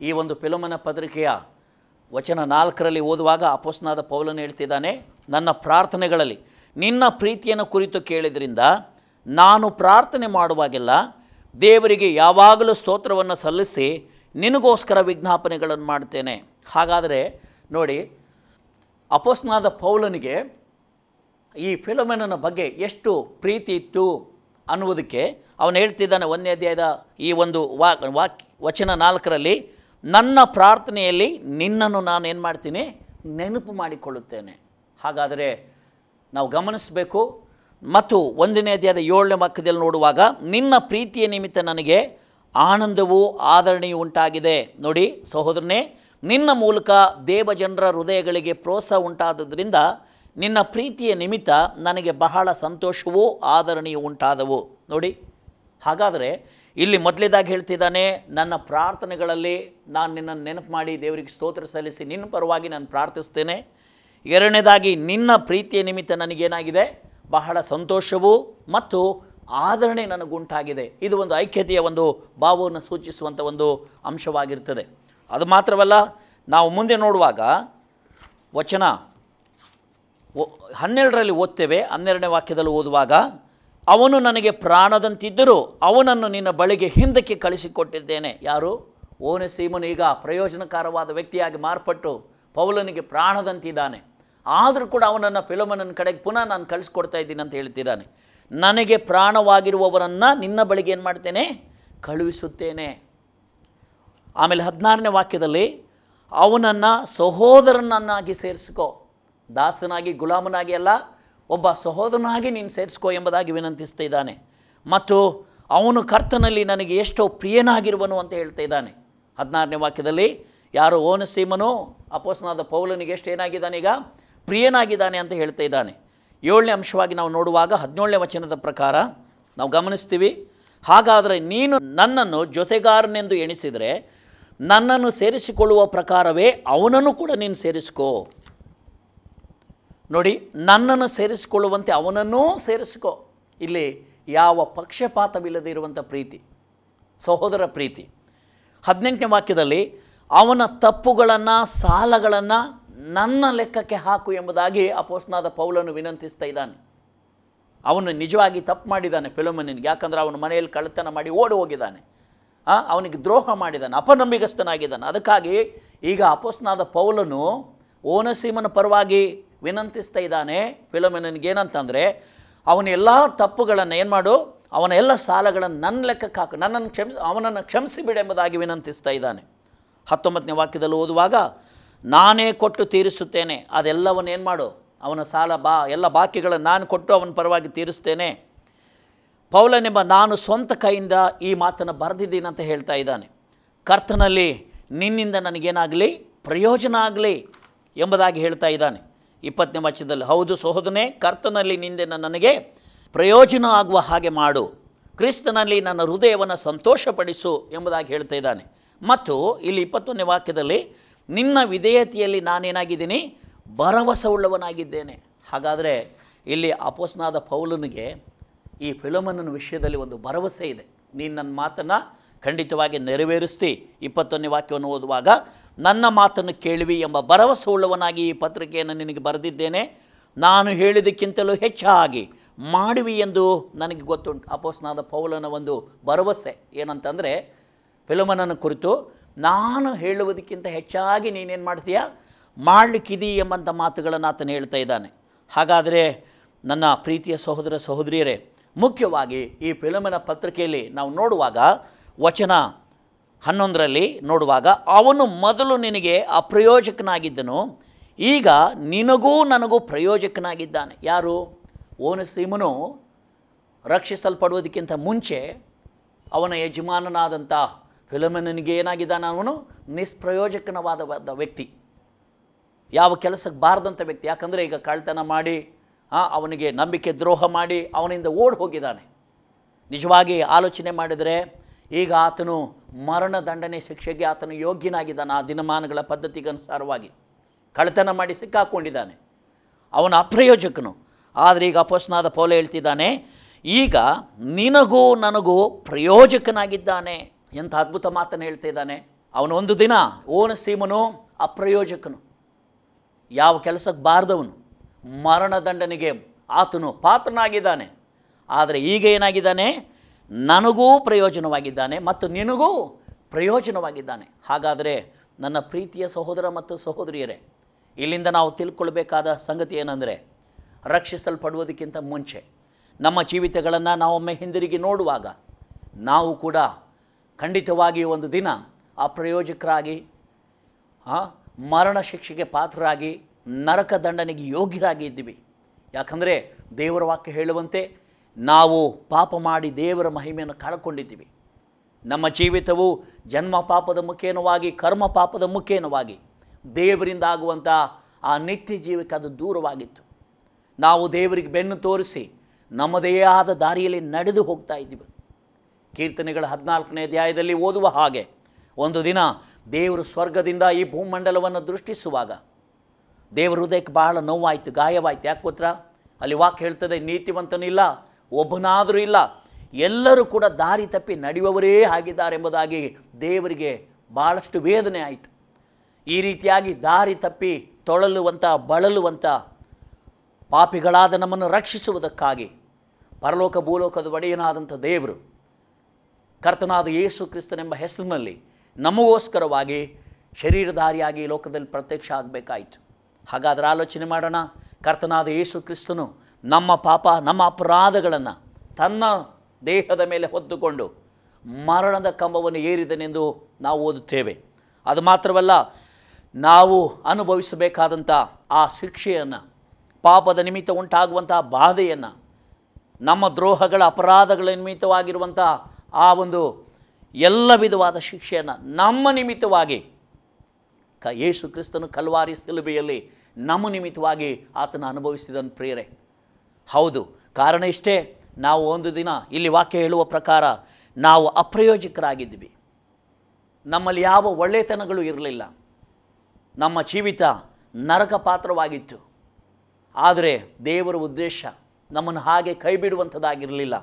ಈ ಒಂದು ಫಿಲೋಮೆನ ಪತ್ರಿಕೆಯ ವಚನ 4ರಲ್ಲಿ ಓದುವಾಗ ಅಪೊಸ್ತಲನಾದ ಪೌಲನು ಹೇಳ್ತಿದ್ದಾನೆ, ನನ್ನ ಪ್ರಾರ್ಥನೆಗಳಲ್ಲಿ ನಿನ್ನ ಪ್ರೀತಿಯನ್ನು ಕುರಿತು ಕೇಳಿದ್ರಿಂದ ನಾನು ಪ್ರಾರ್ಥನೆ ಮಾಡುವಾಗೆಲ್ಲ ದೇವರಿಗೆ ಯಾವಾಗಲೂ ಸ್ತೋತ್ರವನ್ನು ಸಲ್ಲಿಸಿ ನಿನಗೋಸ್ಕರ ವಿಜ್ಞಾಪನೆಗಳನ್ನು ಮಾಡ್ತೇನೆ. ಹಾಗಾದರೆ ನೋಡಿ, ಅಪೊಸ್ತಲನಾದ ಪೌಲನಿಗೆ ಈ ಫಿಲೋಮೆನನ ಬಗ್ಗೆ ಎಷ್ಟು ಪ್ರೀತಿ ಇತ್ತು ಅನ್ನುವುದಕ್ಕೆ ಅವನು ಹೇಳ್ತಿದ್ದಾನೆ. 1ನೇ ಅಧ್ಯಾಯದ ಈ ಒಂದು ವಚನ 4ರಲ್ಲಿ, ನನ್ನ ಪ್ರಾರ್ಥನೆಯಲ್ಲಿ ನಿನ್ನನ್ನು ನಾನು ಏನು ಮಾಡ್ತೀನಿ, ನೆನಪು ಮಾಡಿಕೊಳ್ಳುತ್ತೇನೆ. ಹಾಗಾದರೆ ನಾವು ಗಮನಿಸಬೇಕು. ಮತ್ತು 1ನೇ ಅಧ್ಯಾಯದ 7ನೇ ವಾಕ್ಯದಲ್ಲಿ ನೋಡುವಾಗ, ನಿನ್ನ ಪ್ರೀತಿಯ ನಿಮಿತ್ತ ನನಗೆ ಆನಂದವೂ ಆದರಣೆಯೂ ಉಂಟಾಗಿದೆ. ನೋಡಿ ಸಹೋದರನೇ, ನಿನ್ನ ಮೂಲಕ ದೇವಜನರ ಹೃದಯಗಳಿಗೆ ಪ್ರೋತ್ಸಾಹ ಉಂಟಾದದ್ರಿಂದ ನಿನ್ನ ಪ್ರೀತಿಯ ನಿಮಿತ್ತ ನನಗೆ ಬಹಳ ಸಂತೋಷವೂ ಆದರಣೆಯೂ ಉಂಟಾದವು. ನೋಡಿ, ಹಾಗಾದರೆ ಇಲ್ಲಿ ಮೊದಲೇದಾಗಿ ಹೇಳ್ತಿದ್ದಾನೆ, ನನ್ನ ಪ್ರಾರ್ಥನೆಗಳಲ್ಲಿ ನಾನು ನಿನ್ನನ್ನು ನೆನಪು ಮಾಡಿ ದೇವರಿಗೆ ಸ್ತೋತ್ರ ಸಲ್ಲಿಸಿ ನಿನ್ನ ಪರವಾಗಿ ನಾನು ಪ್ರಾರ್ಥಿಸ್ತೇನೆ. 2ನೇದಾಗಿ, ನಿನ್ನ ಪ್ರೀತಿಯ ನಿಮಿತ್ತ ನನಗೇನಾಗಿದೆ, ಬಹಳ ಸಂತೋಷವೂ ಮತ್ತು ಆದರಣೆ ನನಗುಂಟಾಗಿದೆ. ಇದು ಒಂದು ಐಕ್ಯತೆಯ ಒಂದು ಭಾವವನ್ನು ಸೂಚಿಸುವಂಥ ಒಂದು ಅಂಶವಾಗಿರ್ತದೆ. ಅದು ಮಾತ್ರವಲ್ಲ, ನಾವು ಮುಂದೆ ನೋಡುವಾಗ ವಚನ 12ರಲ್ಲಿ ಓದ್ತೇವೆ. 12ನೇ ವಾಕ್ಯದಲ್ಲಿ ಓದುವಾಗ, ಅವನು ನನಗೆ ಪ್ರಾಣದಂತಿದ್ದರೂ ಅವನನ್ನು ನಿನ್ನ ಬಳಿಗೆ ಹಿಂದಕ್ಕೆ ಕಳಿಸಿಕೊಟ್ಟಿದ್ದೇನೆ. ಯಾರು? ಓನೆಸಿಮನು ಈಗ ಪ್ರಯೋಜನಕಾರವಾದ ವ್ಯಕ್ತಿಯಾಗಿ ಮಾರ್ಪಟ್ಟು ಪೌಲನಿಗೆ ಪ್ರಾಣದಂತಿದ್ದಾನೆ. ಆದರೂ ಕೂಡ ಅವನನ್ನು ಫಿಲೋಮನನ ಕಡೆಗೆ ಪುನಃ ನಾನು ಕಳಿಸ್ಕೊಡ್ತಾ ಇದ್ದೀನಿ ಅಂತ ಹೇಳ್ತಿದ್ದಾನೆ. ನನಗೆ ಪ್ರಾಣವಾಗಿರುವವರನ್ನು ನಿನ್ನ ಬಳಿಗೆ ಏನು ಮಾಡ್ತೇನೆ, ಕಳುಹಿಸುತ್ತೇನೆ. ಆಮೇಲೆ 16ನೇ ವಾಕ್ಯದಲ್ಲಿ ಅವನನ್ನು ಸಹೋದರನನ್ನಾಗಿ ಸೇರಿಸ್ಕೋ, ದಾಸನಾಗಿ ಗುಲಾಮನಾಗಿ ಅಲ್ಲ, ಒಬ್ಬ ಸಹೋದರನಾಗಿ ನೀನು ಸೇರಿಸ್ಕೋ ಎಂಬುದಾಗಿ ವಿನಂತಿಸ್ತಾ ಇದ್ದಾನೆ. ಮತ್ತು ಅವನು ಕರ್ತನಲ್ಲಿ ನನಗೆ ಎಷ್ಟೋ ಪ್ರಿಯನಾಗಿರುವನು ಅಂತ ಹೇಳ್ತಾ ಇದ್ದಾನೆ. 16ನೇ ವಾಕ್ಯದಲ್ಲಿ ಯಾರು ಓನೆಸಿಮನು ಅಪೊಸ್ತಲನಾದ ಪೌಲನಿಗೆ ಎಷ್ಟು ಏನಾಗಿದ್ದಾನೆ, ಈಗ ಪ್ರಿಯನಾಗಿದ್ದಾನೆ ಅಂತ ಹೇಳ್ತಾ ಇದ್ದಾನೆ. 7ನೇ ಅಂಶವಾಗಿ ನಾವು ನೋಡುವಾಗ 17ನೇ ವಚನದ ಪ್ರಕಾರ ನಾವು ಗಮನಿಸ್ತೀವಿ, ಹಾಗಾದರೆ ನೀನು ನನ್ನನ್ನು ಜೊತೆಗಾರನೆಂದು ಎಣಿಸಿದರೆ ನನ್ನನ್ನು ಸೇರಿಸಿಕೊಳ್ಳುವ ಪ್ರಕಾರವೇ ಅವನನ್ನು ಕೂಡ ನೀನು ಸೇರಿಸ್ಕೋ. ನೋಡಿ, ನನ್ನನ್ನು ಸೇರಿಸಿಕೊಳ್ಳುವಂತೆ ಅವನನ್ನೂ ಸೇರಿಸ್ಕೋ. ಇಲ್ಲಿ ಯಾವ ಪಕ್ಷಪಾತವಿಲ್ಲದೆ ಇರುವಂಥ ಪ್ರೀತಿ, ಸಹೋದರ ಪ್ರೀತಿ. 18ನೇ ವಾಕ್ಯದಲ್ಲಿ ಅವನ ತಪ್ಪುಗಳನ್ನು ಸಾಲಗಳನ್ನು ನನ್ನ ಲೆಕ್ಕಕ್ಕೆ ಹಾಕು ಎಂಬುದಾಗಿ ಅಪೊಸ್ತಲನಾದ ಪೌಲನು ವಿನಂತಿಸ್ತಾ ಇದ್ದಾನೆ. ಅವನು ನಿಜವಾಗಿ ತಪ್ಪು ಮಾಡಿದ್ದಾನೆ ಫಿಲೋಮನನಿಗೆ, ಯಾಕಂದರೆ ಅವನ ಮನೆಯಲ್ಲಿ ಕಳ್ಳತನ ಮಾಡಿ ಓಡಿ ಹೋಗಿದ್ದಾನೆ, ಅವನಿಗೆ ದ್ರೋಹ ಮಾಡಿದ್ದಾನೆ, ಅಪನಂಬಿಗಸ್ತನಾಗಿದ್ದಾನೆ. ಅದಕ್ಕಾಗಿ ಈಗ ಅಪೊಸ್ತಲನಾದ ಪೌಲನು ಓನೆಸಿಮನ ಪರವಾಗಿ ವಿನಂತಿಸ್ತಾ ಇದ್ದಾನೆ ಫಿಲೋಮನನಿಗೆ. ಏನಂತಂದರೆ ಅವನ ಎಲ್ಲ ತಪ್ಪುಗಳನ್ನು ಏನು ಮಾಡು, ಅವನ ಎಲ್ಲ ಸಾಲಗಳನ್ನು ನನ್ನ ಲೆಕ್ಕಕ್ಕೆ ಹಾಕು, ಅವನನ್ನು ಕ್ಷಮಿಸಿಬಿಡು ಎಂಬುದಾಗಿ ವಿನಂತಿಸ್ತಾ ಇದ್ದಾನೆ. 19ನೇ ವಾಕ್ಯದಲ್ಲಿ ಓದುವಾಗ ನಾನೇ ಕೊಟ್ಟು ತೀರಿಸುತ್ತೇನೆ, ಅದೆಲ್ಲವನ್ನು ಏನು ಮಾಡು, ಅವನ ಸಾಲ ಎಲ್ಲ ಬಾಕಿಗಳನ್ನು ನಾನು ಕೊಟ್ಟು ಅವನ ಪರವಾಗಿ ತೀರಿಸ್ತೇನೆ. ಪೌಲನೆಂಬ ನಾನು ಸ್ವಂತ ಕೈಯಿಂದ ಈ ಮಾತನ್ನು ಬರೆದಿದ್ದೀನಿ ಅಂತ ಹೇಳ್ತಾ ಇದ್ದಾನೆ. ಕರ್ತನಲ್ಲಿ ನಿನ್ನಿಂದ ನನಗೇನಾಗಲಿ ಪ್ರಯೋಜನ ಆಗಲಿ ಎಂಬುದಾಗಿ ಹೇಳ್ತಾ ಇದ್ದಾನೆ. 20ನೇ ವಚನದಲ್ಲಿ ಹೌದು ಸಹೋದರನೇ, ಕರ್ತನಲ್ಲಿ ನಿಂದ ನನಗೆ ಪ್ರಯೋಜನ ಆಗುವ ಹಾಗೆ ಮಾಡು, ಕ್ರಿಸ್ತನಲ್ಲಿ ನನ್ನ ಹೃದಯವನ್ನು ಸಂತೋಷಪಡಿಸು ಎಂಬುದಾಗಿ ಹೇಳ್ತಾ ಇದ್ದಾನೆ. ಮತ್ತು ಇಲ್ಲಿ 21ನೇ ವಾಕ್ಯದಲ್ಲಿ ನಿನ್ನ ವಿಧೇಯತೆಯಲ್ಲಿ ನಾನೇನಾಗಿದ್ದೀನಿ, ಭರವಸೆ ಉಳ್ಳವನಾಗಿದ್ದೇನೆ. ಹಾಗಾದರೆ ಇಲ್ಲಿ ಅಪೊಸ್ತಲನಾದ ಪೌಲನಿಗೆ ಈ ಫಿಲೋಮನನ ವಿಷಯದಲ್ಲಿ ಒಂದು ಭರವಸೆ ಇದೆ. ನೀನು ನನ್ನ ಮಾತನ್ನು ಖಂಡಿತವಾಗಿ ನೆರವೇರಿಸ್ತಿ. 21ನೇ ವಾಕ್ಯವನ್ನು ಓದುವಾಗ ನನ್ನ ಮಾತನ್ನು ಕೇಳುವಿ ಎಂಬ ಭರವಸೆ ಉಳ್ಳವನಾಗಿ ಈ ಪತ್ರಿಕೆಯನ್ನು ನಿನಗೆ ಬರೆದಿದ್ದೇನೆ, ನಾನು ಹೇಳಿದ್ದಕ್ಕಿಂತಲೂ ಹೆಚ್ಚಾಗಿ ಮಾಡುವಿ ಎಂದು ನನಗೆ ಗೊತ್ತುಂಟು. ಅಪೊಸ್ತಲನಾದ ಪೌಲನ ಒಂದು ಭರವಸೆ ಏನಂತಂದರೆ ಫಿಲೋಮನನ ಕುರಿತು, ನಾನು ಹೇಳುವುದಕ್ಕಿಂತ ಹೆಚ್ಚಾಗಿ ನೀನೇನು ಮಾಡ್ತೀಯಾ, ಮಾಡಲಿಕ್ಕಿದಿ ಎಂಬಂಥ ಮಾತುಗಳನ್ನು ಆತನು ಹೇಳ್ತಾ ಇದ್ದಾನೆ. ಹಾಗಾದರೆ ನನ್ನ ಪ್ರೀತಿಯ ಸಹೋದರ ಸಹೋದರಿಯರೇ, ಮುಖ್ಯವಾಗಿ ಈ ಫಿಲೋಮನ ಪತ್ರಿಕೆಯಲ್ಲಿ ನಾವು ನೋಡುವಾಗ ವಚನ 11ರಲ್ಲಿ ನೋಡುವಾಗ ಅವನು ಮೊದಲು ನಿನಗೆ ಅಪ್ರಯೋಜಕನಾಗಿದ್ದನು, ಈಗ ನಿನಗೂ ನನಗೂ ಪ್ರಯೋಜಕನಾಗಿದ್ದಾನೆ. ಯಾರು? ಓನೆಸಿಮನು ರಕ್ಷಿಸಲ್ಪಡುವುದಕ್ಕಿಂತ ಮುಂಚೆ ಅವನ ಯಜಮಾನನಾದಂಥ ಫಿಲೋಮನನಿಗೆ ಏನಾಗಿದ್ದಾನೆ, ಅವನು ನಿಷ್ಪ್ರಯೋಜಕನವಾದ ವ್ಯಕ್ತಿ, ಯಾವ ಕೆಲಸಕ್ಕೆ ಬಾರದಂಥ ವ್ಯಕ್ತಿ. ಯಾಕಂದರೆ ಈಗ ಕಳ್ತನ ಮಾಡಿ ಅವನಿಗೆ ನಂಬಿಕೆ ದ್ರೋಹ ಮಾಡಿ ಅವನಿಂದ ಓಡಿ ಹೋಗಿದ್ದಾನೆ. ನಿಜವಾಗಿ ಆಲೋಚನೆ ಮಾಡಿದರೆ ಈಗ ಆತನು ಮರಣದಂಡನೆ ಶಿಕ್ಷೆಗೆ ಆತನು ಯೋಗ್ಯನಾಗಿದ್ದಾನೆ. ಆ ದಿನಮಾನಗಳ ಪದ್ಧತಿಗನುಸಾರವಾಗಿ ಕಳ್ಳತನ ಮಾಡಿ ಸಿಕ್ಕಾಕೊಂಡಿದ್ದಾನೆ, ಅವನ ಅಪ್ರಯೋಜಕನು. ಆದರೆ ಈಗ ಅಪೊಸ್ತಲನಾದ ಪೌಲ ಹೇಳ್ತಿದ್ದಾನೆ, ಈಗ ನಿನಗೂ ನನಗೂ ಪ್ರಯೋಜಕನಾಗಿದ್ದಾನೆ. ಎಂಥ ಅದ್ಭುತ ಮಾತನ್ನು ಹೇಳ್ತಾ ಇದ್ದಾನೆ. ಅವನು ಒಂದು ದಿನ ಓನೆಸಿಮನು ಅಪ್ರಯೋಜಕನು, ಯಾವ ಕೆಲಸಕ್ಕೆ ಬಾರದವನು, ಮರಣದಂಡನೆಗೆ ಆತನು ಪಾತ್ರನಾಗಿದ್ದಾನೆ. ಆದರೆ ಈಗ ಏನಾಗಿದ್ದಾನೆ, ನನಗೂ ಪ್ರಯೋಜನವಾಗಿದ್ದಾನೆ ಮತ್ತು ನಿನಗೂ ಪ್ರಯೋಜನವಾಗಿದ್ದಾನೆ. ಹಾಗಾದರೆ ನನ್ನ ಪ್ರೀತಿಯ ಸಹೋದರ ಮತ್ತು ಸಹೋದರಿಯರೇ, ಇಲ್ಲಿಂದ ನಾವು ತಿಳ್ಕೊಳ್ಬೇಕಾದ ಸಂಗತಿ ಏನಂದರೆ, ರಕ್ಷಿಸಲ್ಪಡುವುದಕ್ಕಿಂತ ಮುಂಚೆ ನಮ್ಮ ಜೀವಿತಗಳನ್ನು ನಾವೊಮ್ಮೆ ಹಿಂದಿರುಗಿ ನೋಡುವಾಗ ನಾವು ಕೂಡ ಖಂಡಿತವಾಗಿ ಒಂದು ದಿನ ಅಪ್ರಯೋಜಕರಾಗಿ, ಮರಣ ಶಿಕ್ಷೆಗೆ ಪಾತ್ರರಾಗಿ, ನರಕ ದಂಡನೆಗೆ ಯೋಗ್ಯರಾಗಿ ಇದ್ದೀವಿ. ಯಾಕಂದರೆ ದೇವರ ವಾಕ್ಯ ಹೇಳುವಂತೆ ನಾವು ಪಾಪ ಮಾಡಿ ದೇವರ ಮಹಿಮೆಯನ್ನು ಕಳ್ಕೊಂಡಿದ್ದೀವಿ. ನಮ್ಮ ಜೀವಿತವು ಜನ್ಮ ಪಾಪದ ಮುಖೇನವಾಗಿ, ಕರ್ಮ ಪಾಪದ ಮುಖೇನವಾಗಿ ದೇವರಿಂದ ಆಗುವಂಥ ಆ ನಿತ್ಯ ಜೀವಕ್ಕೆ ಅದು ದೂರವಾಗಿತ್ತು. ನಾವು ದೇವರಿಗೆ ಬೆನ್ನು ತೋರಿಸಿ ನಮ್ಮದೇ ಆದ ದಾರಿಯಲ್ಲಿ ನಡೆದು ಹೋಗ್ತಾ ಇದ್ದೀವಿ. ಕೀರ್ತನೆಗಳ 14ನೇ ಅಧ್ಯಾಯದಲ್ಲಿ ಓದುವ ಹಾಗೆ ಒಂದು ದಿನ ದೇವರು ಸ್ವರ್ಗದಿಂದ ಈ ಭೂಮಂಡಲವನ್ನು ದೃಷ್ಟಿಸುವಾಗ ದೇವರ ಹೃದಯಕ್ಕೆ ಬಹಳ ನೋವಾಯಿತು, ಗಾಯವಾಯಿತು. ಯಾಕೆ ಗೊತ್ತಾ? ಅಲ್ಲಿ ವಾಕ್ಯ ಹೇಳ್ತದೆ, ನೀತಿವಂತನೂ ಇಲ್ಲ, ಒಬ್ಬನಾದರೂ ಇಲ್ಲ, ಎಲ್ಲರೂ ಕೂಡ ದಾರಿ ತಪ್ಪಿ ನಡೆಯುವವರೇ ಆಗಿದ್ದಾರೆ ಎಂಬುದಾಗಿ ದೇವರಿಗೆ ಭಾಳಷ್ಟು ವೇದನೆ ಆಯಿತು. ಈ ರೀತಿಯಾಗಿ ದಾರಿ ತಪ್ಪಿ ಬಳಲುವಂಥ ಪಾಪಿಗಳಾದ ನಮ್ಮನ್ನು ರಕ್ಷಿಸುವುದಕ್ಕಾಗಿ ಪರಲೋಕ ಭೂಲೋಕದ ಒಡೆಯನಾದಂಥ ದೇವರು ಕರ್ತನಾದ ಯೇಸು ಕ್ರಿಸ್ತನೆಂಬ ಹೆಸರಿನಲ್ಲಿ ನಮಗೋಸ್ಕರವಾಗಿ ಶರೀರಧಾರಿಯಾಗಿ ಈ ಲೋಕದಲ್ಲಿ ಪ್ರತ್ಯಕ್ಷ ಆಗಬೇಕಾಯಿತು. ಹಾಗಾದರೆ ಆಲೋಚನೆ ಮಾಡೋಣ. ಕರ್ತನಾದ ಯೇಸು ಕ್ರಿಸ್ತನು ನಮ್ಮ ಪಾಪ, ನಮ್ಮ ಅಪರಾಧಗಳನ್ನು ತನ್ನ ದೇಹದ ಮೇಲೆ ಹೊತ್ತುಕೊಂಡು ಮರಣದ ಕಂಬವನ್ನು ಏರಿದನೆಂದು ನಾವು ಓದುತ್ತೇವೆ. ಅದು ಮಾತ್ರವಲ್ಲ, ನಾವು ಅನುಭವಿಸಬೇಕಾದಂಥ ಆ ಶಿಕ್ಷೆಯನ್ನು, ಪಾಪದ ನಿಮಿತ್ತ ಉಂಟಾಗುವಂಥ ಬಾಧೆಯನ್ನು, ನಮ್ಮ ದ್ರೋಹಗಳ ಅಪರಾಧಗಳ ನಿಮಿತ್ತವಾಗಿರುವಂಥ ಆ ಒಂದು ಎಲ್ಲ ವಿಧವಾದ ಶಿಕ್ಷೆಯನ್ನು ನಮ್ಮ ನಿಮಿತ್ತವಾಗಿ ಯೇಸು ಕ್ರಿಸ್ತನು ಕಲ್ವಾರಿ ಶಿಲುಬೆಯಲ್ಲಿ ನಮ್ಮ ನಿಮಿತ್ತವಾಗಿ ಆತನ ಅನುಭವಿಸಿದನು ಪ್ರಿಯರೇ. ಹೌದು, ಕಾರಣ ಇಷ್ಟೇ, ನಾವು ಒಂದು ದಿನ ಇಲ್ಲಿ ವಾಕ್ಯ ಹೇಳುವ ಪ್ರಕಾರ ನಾವು ಅಪ್ರಯೋಜಕರಾಗಿದ್ವಿ. ನಮ್ಮಲ್ಲಿ ಯಾವ ಒಳ್ಳೆತನಗಳು ಇರಲಿಲ್ಲ. ನಮ್ಮ ಜೀವಿತ ನರಕ ಪಾತ್ರವಾಗಿತ್ತು. ಆದರೆ ದೇವರ ಉದ್ದೇಶ ನಮ್ಮನ್ನು ಹಾಗೆ ಕೈ ಬಿಡುವಂಥದ್ದಾಗಿರಲಿಲ್ಲ.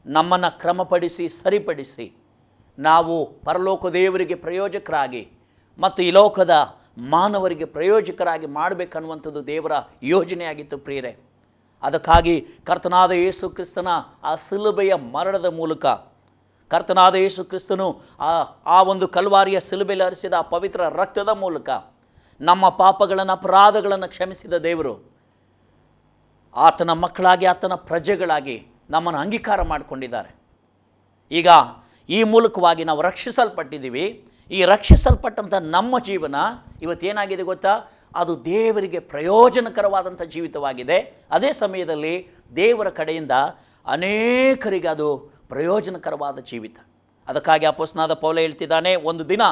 ನಮ್ಮನ್ನು ಕ್ರಮಪಡಿಸಿ ಸರಿಪಡಿಸಿ ನಾವು ಪರಲೋಕ ದೇವರಿಗೆ ಪ್ರಯೋಜಕರಾಗಿ ಮತ್ತು ಈ ಲೋಕದ ಮಾನವರಿಗೆ ಪ್ರಯೋಜಕರಾಗಿ ಮಾಡಬೇಕನ್ನುವಂಥದ್ದು ದೇವರ ಯೋಜನೆಯಾಗಿತ್ತು ಪ್ರಿಯರೇ. ಅದಕ್ಕಾಗಿ ಕರ್ತನಾದ ಯೇಸು ಕ್ರಿಸ್ತನ ಆ ಶಿಲುಬೆಯ ಮರಣದ ಮೂಲಕ, ಕರ್ತನಾದ ಯೇಸು ಕ್ರಿಸ್ತನು ಆ ಒಂದು ಕಲ್ವಾರಿಯ ಶಿಲುಬೆಯಲ್ಲಿ ಹರಿಸಿದ ಆ ಪವಿತ್ರ ರಕ್ತದ ಮೂಲಕ ನಮ್ಮ ಪಾಪಗಳನ್ನು, ಅಪರಾಧಗಳನ್ನು ಕ್ಷಮಿಸಿದ ದೇವರು ಆತನ ಮಕ್ಕಳಾಗಿ, ಆತನ ಪ್ರಜೆಗಳಾಗಿ ನಮ್ಮನ್ನು ಅಂಗೀಕಾರ ಮಾಡಿಕೊಂಡಿದ್ದಾರೆ. ಈಗ ಈ ಮೂಲಕವಾಗಿ ನಾವು ರಕ್ಷಿಸಲ್ಪಟ್ಟಿದ್ದೀವಿ. ಈ ರಕ್ಷಿಸಲ್ಪಟ್ಟಂಥ ನಮ್ಮ ಜೀವನ ಇವತ್ತೇನಾಗಿದೆ ಗೊತ್ತಾ? ಅದು ದೇವರಿಗೆ ಪ್ರಯೋಜನಕರವಾದಂಥ ಜೀವಿತವಾಗಿದೆ. ಅದೇ ಸಮಯದಲ್ಲಿ ದೇವರ ಕಡೆಯಿಂದ ಅನೇಕರಿಗೆ ಅದು ಪ್ರಯೋಜನಕರವಾದ ಜೀವಿತ. ಅದಕ್ಕಾಗಿ ಅಪೊಸ್ತಲನಾದ ಪೌಲ ಹೇಳ್ತಿದ್ದಾನೆ, ಒಂದು ದಿನ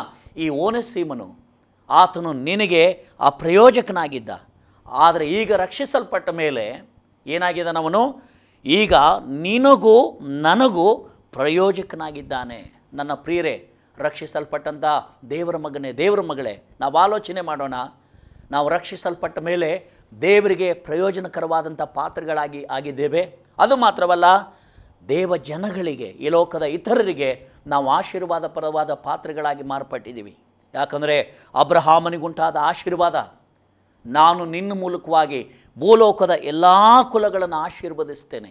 ಈ ಓನೆಸಿಮನು ಆತನು ನಿನಗೆ ಅಪ್ರಯೋಜಕನಾಗಿದ್ದ, ಆದರೆ ಈಗ ರಕ್ಷಿಸಲ್ಪಟ್ಟ ಮೇಲೆ ಏನಾಗಿದ್ದಾನವನು? ಈಗ ನಿನಗೂ ನನಗೂ ಪ್ರಯೋಜಕನಾಗಿದ್ದಾನೆ. ನನ್ನ ಪ್ರಿಯರೇ, ರಕ್ಷಿಸಲ್ಪಟ್ಟಂಥ ದೇವರ ಮಗನೇ, ದೇವರ ಮಗಳೇ, ನಾವು ಆಲೋಚನೆ ಮಾಡೋಣ. ನಾವು ರಕ್ಷಿಸಲ್ಪಟ್ಟ ಮೇಲೆ ದೇವರಿಗೆ ಪ್ರಯೋಜನಕರವಾದಂಥ ಪಾತ್ರಗಳಾಗಿ ಆಗಿದ್ದೇವೆ. ಅದು ಮಾತ್ರವಲ್ಲ, ದೇವ ಜನಗಳಿಗೆ, ಈ ಲೋಕದ ಇತರರಿಗೆ ನಾವು ಆಶೀರ್ವಾದ ಪರವಾದ ಪಾತ್ರಗಳಾಗಿ ಮಾರ್ಪಟ್ಟಿದ್ದೀವಿ. ಯಾಕಂದರೆ ಅಬ್ರಹಾಮನಿಗುಂಟಾದ ಆಶೀರ್ವಾದ, ನಾನು ನಿನ್ನ ಮೂಲಕವಾಗಿ ಭೂಲೋಕದ ಎಲ್ಲ ಕುಲಗಳನ್ನು ಆಶೀರ್ವದಿಸ್ತೇನೆ,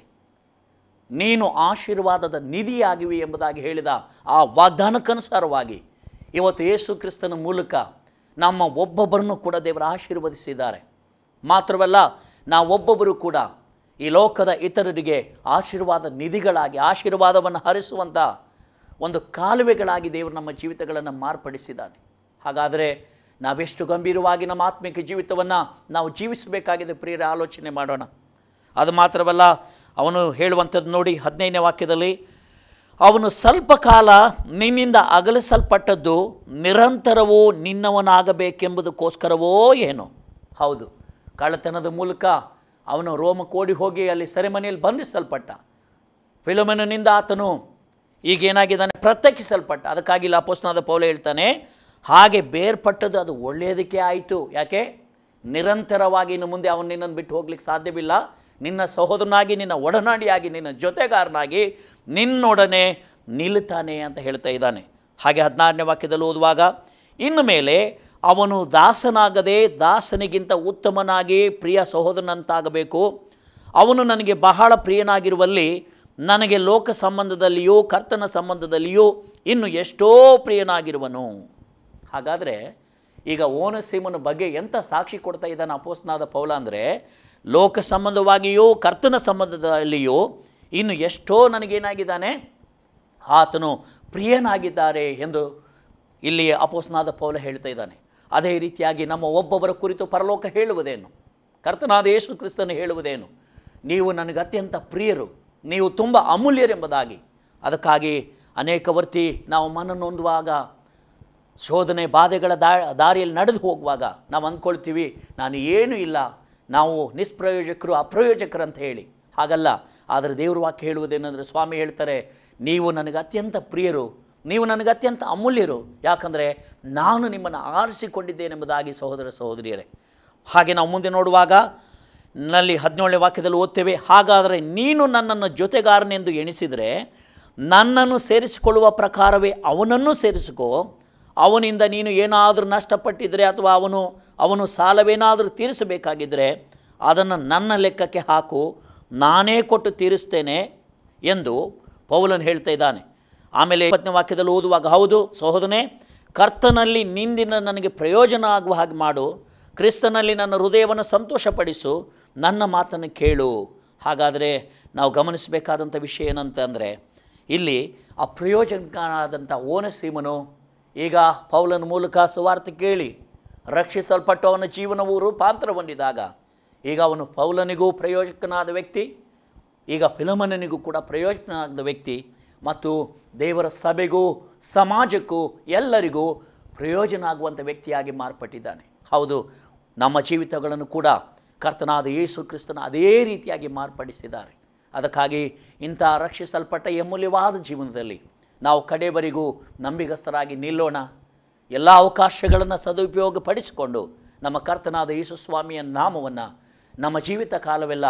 ನೀನು ಆಶೀರ್ವಾದದ ನಿಧಿಯಾಗಿವೆ ಎಂಬುದಾಗಿ ಹೇಳಿದ ಆ ವಾಗ್ದಾನಕ್ಕನುಸಾರವಾಗಿ ಇವತ್ತು ಯೇಸು ಕ್ರಿಸ್ತನ ಮೂಲಕ ನಮ್ಮ ಒಬ್ಬೊಬ್ಬರನ್ನು ಕೂಡ ದೇವರು ಆಶೀರ್ವದಿಸಿದ್ದಾರೆ. ಮಾತ್ರವಲ್ಲ, ನಾವೊಬ್ಬೊಬ್ಬರು ಕೂಡ ಈ ಲೋಕದ ಇತರರಿಗೆ ಆಶೀರ್ವಾದ ನಿಧಿಗಳಾಗಿ, ಆಶೀರ್ವಾದವನ್ನು ಹರಿಸುವಂಥ ಒಂದು ಕಾಲುವೆಗಳಾಗಿ ದೇವರು ನಮ್ಮ ಜೀವಿತಗಳನ್ನು ಮಾರ್ಪಡಿಸಿದ್ದಾನೆ. ಹಾಗಾದರೆ ನಾವೆಷ್ಟು ಗಂಭೀರವಾಗಿ ನಮ್ಮ ಆತ್ಮಿಕ ಜೀವಿತವನ್ನು ನಾವು ಜೀವಿಸಬೇಕಾಗಿದೆ ಪ್ರಿಯರೇ, ಆಲೋಚನೆ ಮಾಡೋಣ. ಅದು ಮಾತ್ರವಲ್ಲ, ಅವನು ಹೇಳುವಂಥದ್ದು ನೋಡಿ 15ನೇ ವಾಕ್ಯದಲ್ಲಿ, ಅವನು ಸ್ವಲ್ಪ ಕಾಲ ನಿನ್ನಿಂದ ಅಗಲಿಸಲ್ಪಟ್ಟದ್ದು ನಿರಂತರವೂ ನಿನ್ನವನಾಗಬೇಕೆಂಬುದಕ್ಕೋಸ್ಕರವೋ ಏನೋ. ಹೌದು, ಕಳ್ಳತನದ ಮೂಲಕ ಅವನು ರೋಮಕ್ಕೆ ಓಡಿ ಹೋಗಿ ಅಲ್ಲಿ ಸೆರೆಮನೆಯಲ್ಲಿ ಬಂಧಿಸಲ್ಪಟ್ಟ. ಫಿಲೋಮೆನನಿಂದ ಆತನು ಈಗೇನಾಗಿದ್ದಾನೆ? ಪ್ರತ್ಯೇಕಿಸಲ್ಪಟ್ಟ. ಅದಕ್ಕಾಗಿ ಇಲ್ಲಿ ಅಪೊಸ್ತಲನಾದ ಪೌಲ ಹೇಳ್ತಾನೆ, ಹಾಗೆ ಬೇರ್ಪಟ್ಟದ್ದು ಅದು ಒಳ್ಳೆಯದಕ್ಕೆ ಆಯಿತು. ಯಾಕೆ? ನಿರಂತರವಾಗಿ ಇನ್ನು ಮುಂದೆ ಅವನು ನಿನ್ನನ್ನು ಬಿಟ್ಟು ಹೋಗ್ಲಿಕ್ಕೆ ಸಾಧ್ಯವಿಲ್ಲ. ನಿನ್ನ ಸಹೋದರನಾಗಿ, ನಿನ್ನ ಒಡನಾಡಿಯಾಗಿ, ನಿನ್ನ ಜೊತೆಗಾರನಾಗಿ ನಿನ್ನೊಡನೆ ನಿಲ್ಲುತ್ತಾನೆ ಅಂತ ಹೇಳ್ತಾ ಇದ್ದಾನೆ. ಹಾಗೆ 16ನೇ ವಾಕ್ಯದಲ್ಲಿ ಓದುವಾಗ, ಇನ್ನು ಮೇಲೆ ಅವನು ದಾಸನಾಗದೆ ದಾಸನಿಗಿಂತ ಉತ್ತಮನಾಗಿ ಪ್ರಿಯ ಸಹೋದರನಂತಾಗಬೇಕು. ಅವನು ನನಗೆ ಬಹಳ ಪ್ರಿಯನಾಗಿರುವಲ್ಲಿ ನನಗೆ ಲೋಕ ಸಂಬಂಧದಲ್ಲಿಯೂ ಕರ್ತನ ಸಂಬಂಧದಲ್ಲಿಯೂ ಇನ್ನು ಎಷ್ಟೋ ಪ್ರಿಯನಾಗಿರುವನು. ಹಾಗಾದರೆ ಈಗ ಓನೆಸಿಮನ ಬಗ್ಗೆ ಎಂಥ ಸಾಕ್ಷಿ ಕೊಡ್ತಾ ಇದ್ದಾನೆ ಅಪೊಸ್ತಲನಾದ ಪೌಲ ಅಂದರೆ, ಲೋಕ ಸಂಬಂಧವಾಗಿಯೂ ಕರ್ತನ ಸಂಬಂಧದಲ್ಲಿಯೂ ಇನ್ನು ಎಷ್ಟೋ ನನಗೇನಾಗಿದ್ದಾನೆ? ಆತನು ಪ್ರಿಯನಾಗಿದ್ದಾರೆ ಎಂದು ಇಲ್ಲಿ ಅಪೊಸ್ತಲನಾದ ಪೌಲ ಹೇಳ್ತಾ ಇದ್ದಾನೆ. ಅದೇ ರೀತಿಯಾಗಿ ನಮ್ಮ ಒಬ್ಬೊಬ್ಬರ ಕುರಿತು ಪರಲೋಕ ಹೇಳುವುದೇನು? ಕರ್ತನಾದ ಯೇಸು ಕ್ರಿಸ್ತನು ಹೇಳುವುದೇನು? ನೀವು ನನಗೆ ಅತ್ಯಂತ ಪ್ರಿಯರು, ನೀವು ತುಂಬ ಅಮೂಲ್ಯರೆಂಬುದಾಗಿ. ಅದಕ್ಕಾಗಿ ಅನೇಕ ವರ್ತಿ ನಾವು ಮನನೊಂದುವಾಗ, ಶೋಧನೆ ಬಾಧೆಗಳ ದಾರಿಯಲ್ಲಿ ನಡೆದು ಹೋಗುವಾಗ ನಾವು ಅಂದ್ಕೊಳ್ತೀವಿ, ನಾನು ಏನೂ ಇಲ್ಲ, ನಾವು ನಿಷ್ಪ್ರಯೋಜಕರು, ಅಪ್ರಯೋಜಕರು ಅಂತ ಹೇಳಿ. ಹಾಗಲ್ಲ. ಆದರೆ ದೇವ್ರ ವಾಕ್ಯ ಹೇಳುವುದೇನೆಂದರೆ, ಸ್ವಾಮಿ ಹೇಳ್ತಾರೆ, ನೀವು ನನಗೆ ಅತ್ಯಂತ ಪ್ರಿಯರು, ನೀವು ನನಗೆ ಅತ್ಯಂತ ಅಮೂಲ್ಯರು, ಯಾಕಂದರೆ ನಾನು ನಿಮ್ಮನ್ನು ಆರಿಸಿಕೊಂಡಿದ್ದೇನೆಂಬುದಾಗಿ ಸಹೋದರ ಸಹೋದರಿಯರೇ. ಹಾಗೆ ನಾವು ಮುಂದೆ ನೋಡುವಾಗ ನಲ್ಲಿ 17ನೇ ವಾಕ್ಯದಲ್ಲಿ ಓದ್ತೇವೆ, ಹಾಗಾದರೆ ನೀನು ನನ್ನನ್ನು ಜೊತೆಗಾರನೆಂದು ಎಣಿಸಿದರೆ ನನ್ನನ್ನು ಸೇರಿಸಿಕೊಳ್ಳುವ ಪ್ರಕಾರವೇ ಅವನನ್ನು ಸೇರಿಸಿಕೋ. ಅವನಿಂದ ನೀನು ಏನಾದರೂ ನಷ್ಟಪಟ್ಟಿದ್ದರೆ ಅಥವಾ ಅವನು ಸಾಲವೇನಾದರೂ ತೀರಿಸಬೇಕಾಗಿದ್ದರೆ ಅದನ್ನು ನನ್ನ ಲೆಕ್ಕಕ್ಕೆ ಹಾಕು, ನಾನೇ ಕೊಟ್ಟು ತೀರಿಸ್ತೇನೆ ಎಂದು ಪೌಲನು ಹೇಳ್ತಾ ಇದ್ದಾನೆ. ಆಮೇಲೆ 20ನೇ ವಾಕ್ಯದಲ್ಲಿ ಓದುವಾಗ, ಹೌದು ಸಹೋದರನೇ, ಕರ್ತನಲ್ಲಿ ನಿಂದಿನ ನನಗೆ ಪ್ರಯೋಜನ ಆಗುವ ಹಾಗೆ ಮಾಡು, ಕ್ರಿಸ್ತನಲ್ಲಿ ನನ್ನ ಹೃದಯವನ್ನು ಸಂತೋಷಪಡಿಸು, ನನ್ನ ಮಾತನ್ನು ಕೇಳು. ಹಾಗಾದರೆ ನಾವು ಗಮನಿಸಬೇಕಾದಂಥ ವಿಷಯ ಏನಂತಂದರೆ, ಇಲ್ಲಿ ಅಪ್ರಯೋಜನಕಾರನಾದಂಥ ಓನೆಸಿಮನು ಈಗ ಪೌಲನ ಮೂಲಕ ಸುವಾರ್ತೆ ಕೇಳಿ ರಕ್ಷಿಸಲ್ಪಟ್ಟು ಅವನ ಜೀವನವು ರೂಪಾಂತರ ಹೊಂದಿದಾಗ ಈಗ ಅವನು ಪೌಲನಿಗೂ ಪ್ರಯೋಜಕನಾದ ವ್ಯಕ್ತಿ, ಈಗ ಫಿಲಮೋನನಿಗೂ ಕೂಡ ಪ್ರಯೋಜಕನಾದ ವ್ಯಕ್ತಿ, ಮತ್ತು ದೇವರ ಸಭೆಗೂ ಸಮಾಜಕ್ಕೂ ಎಲ್ಲರಿಗೂ ಪ್ರಯೋಜನ ಆಗುವಂಥ ವ್ಯಕ್ತಿಯಾಗಿ ಮಾರ್ಪಟ್ಟಿದ್ದಾನೆ. ಹೌದು, ನಮ್ಮ ಜೀವಿತಗಳನ್ನು ಕೂಡ ಕರ್ತನಾದ ಯೇಸು ಕ್ರಿಸ್ತನ ಅದೇ ರೀತಿಯಾಗಿ ಮಾರ್ಪಡಿಸಿದ್ದಾರೆ. ಅದಕ್ಕಾಗಿ ಇಂಥ ರಕ್ಷಿಸಲ್ಪಟ್ಟ ಅಮೂಲ್ಯವಾದ ಜೀವನದಲ್ಲಿ ನಾವು ಕಡೆಯವರೆಗೂ ನಂಬಿಗಸ್ತರಾಗಿ ನಿಲ್ಲೋಣ. ಎಲ್ಲ ಅವಕಾಶಗಳನ್ನು ಸದುಪಯೋಗಪಡಿಸಿಕೊಂಡು ನಮ್ಮ ಕರ್ತನಾದ ಯೇಸು ಸ್ವಾಮಿಯ ನಾಮವನ್ನು ನಮ್ಮ ಜೀವಿತ ಕಾಲವೆಲ್ಲ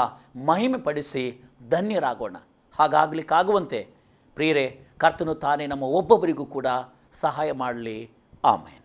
ಮಹಿಮೆಪಡಿಸಿ ಧನ್ಯರಾಗೋಣ. ಹಾಗಾಗಲಿಕ್ಕಾಗುವಂತೆ ಪ್ರಿಯರೇ, ಕರ್ತನು ತಾನೇ ನಮ್ಮ ಒಬ್ಬೊಬ್ಬರಿಗೂ ಕೂಡ ಸಹಾಯ ಮಾಡಲಿ. ಆಮೇನ್.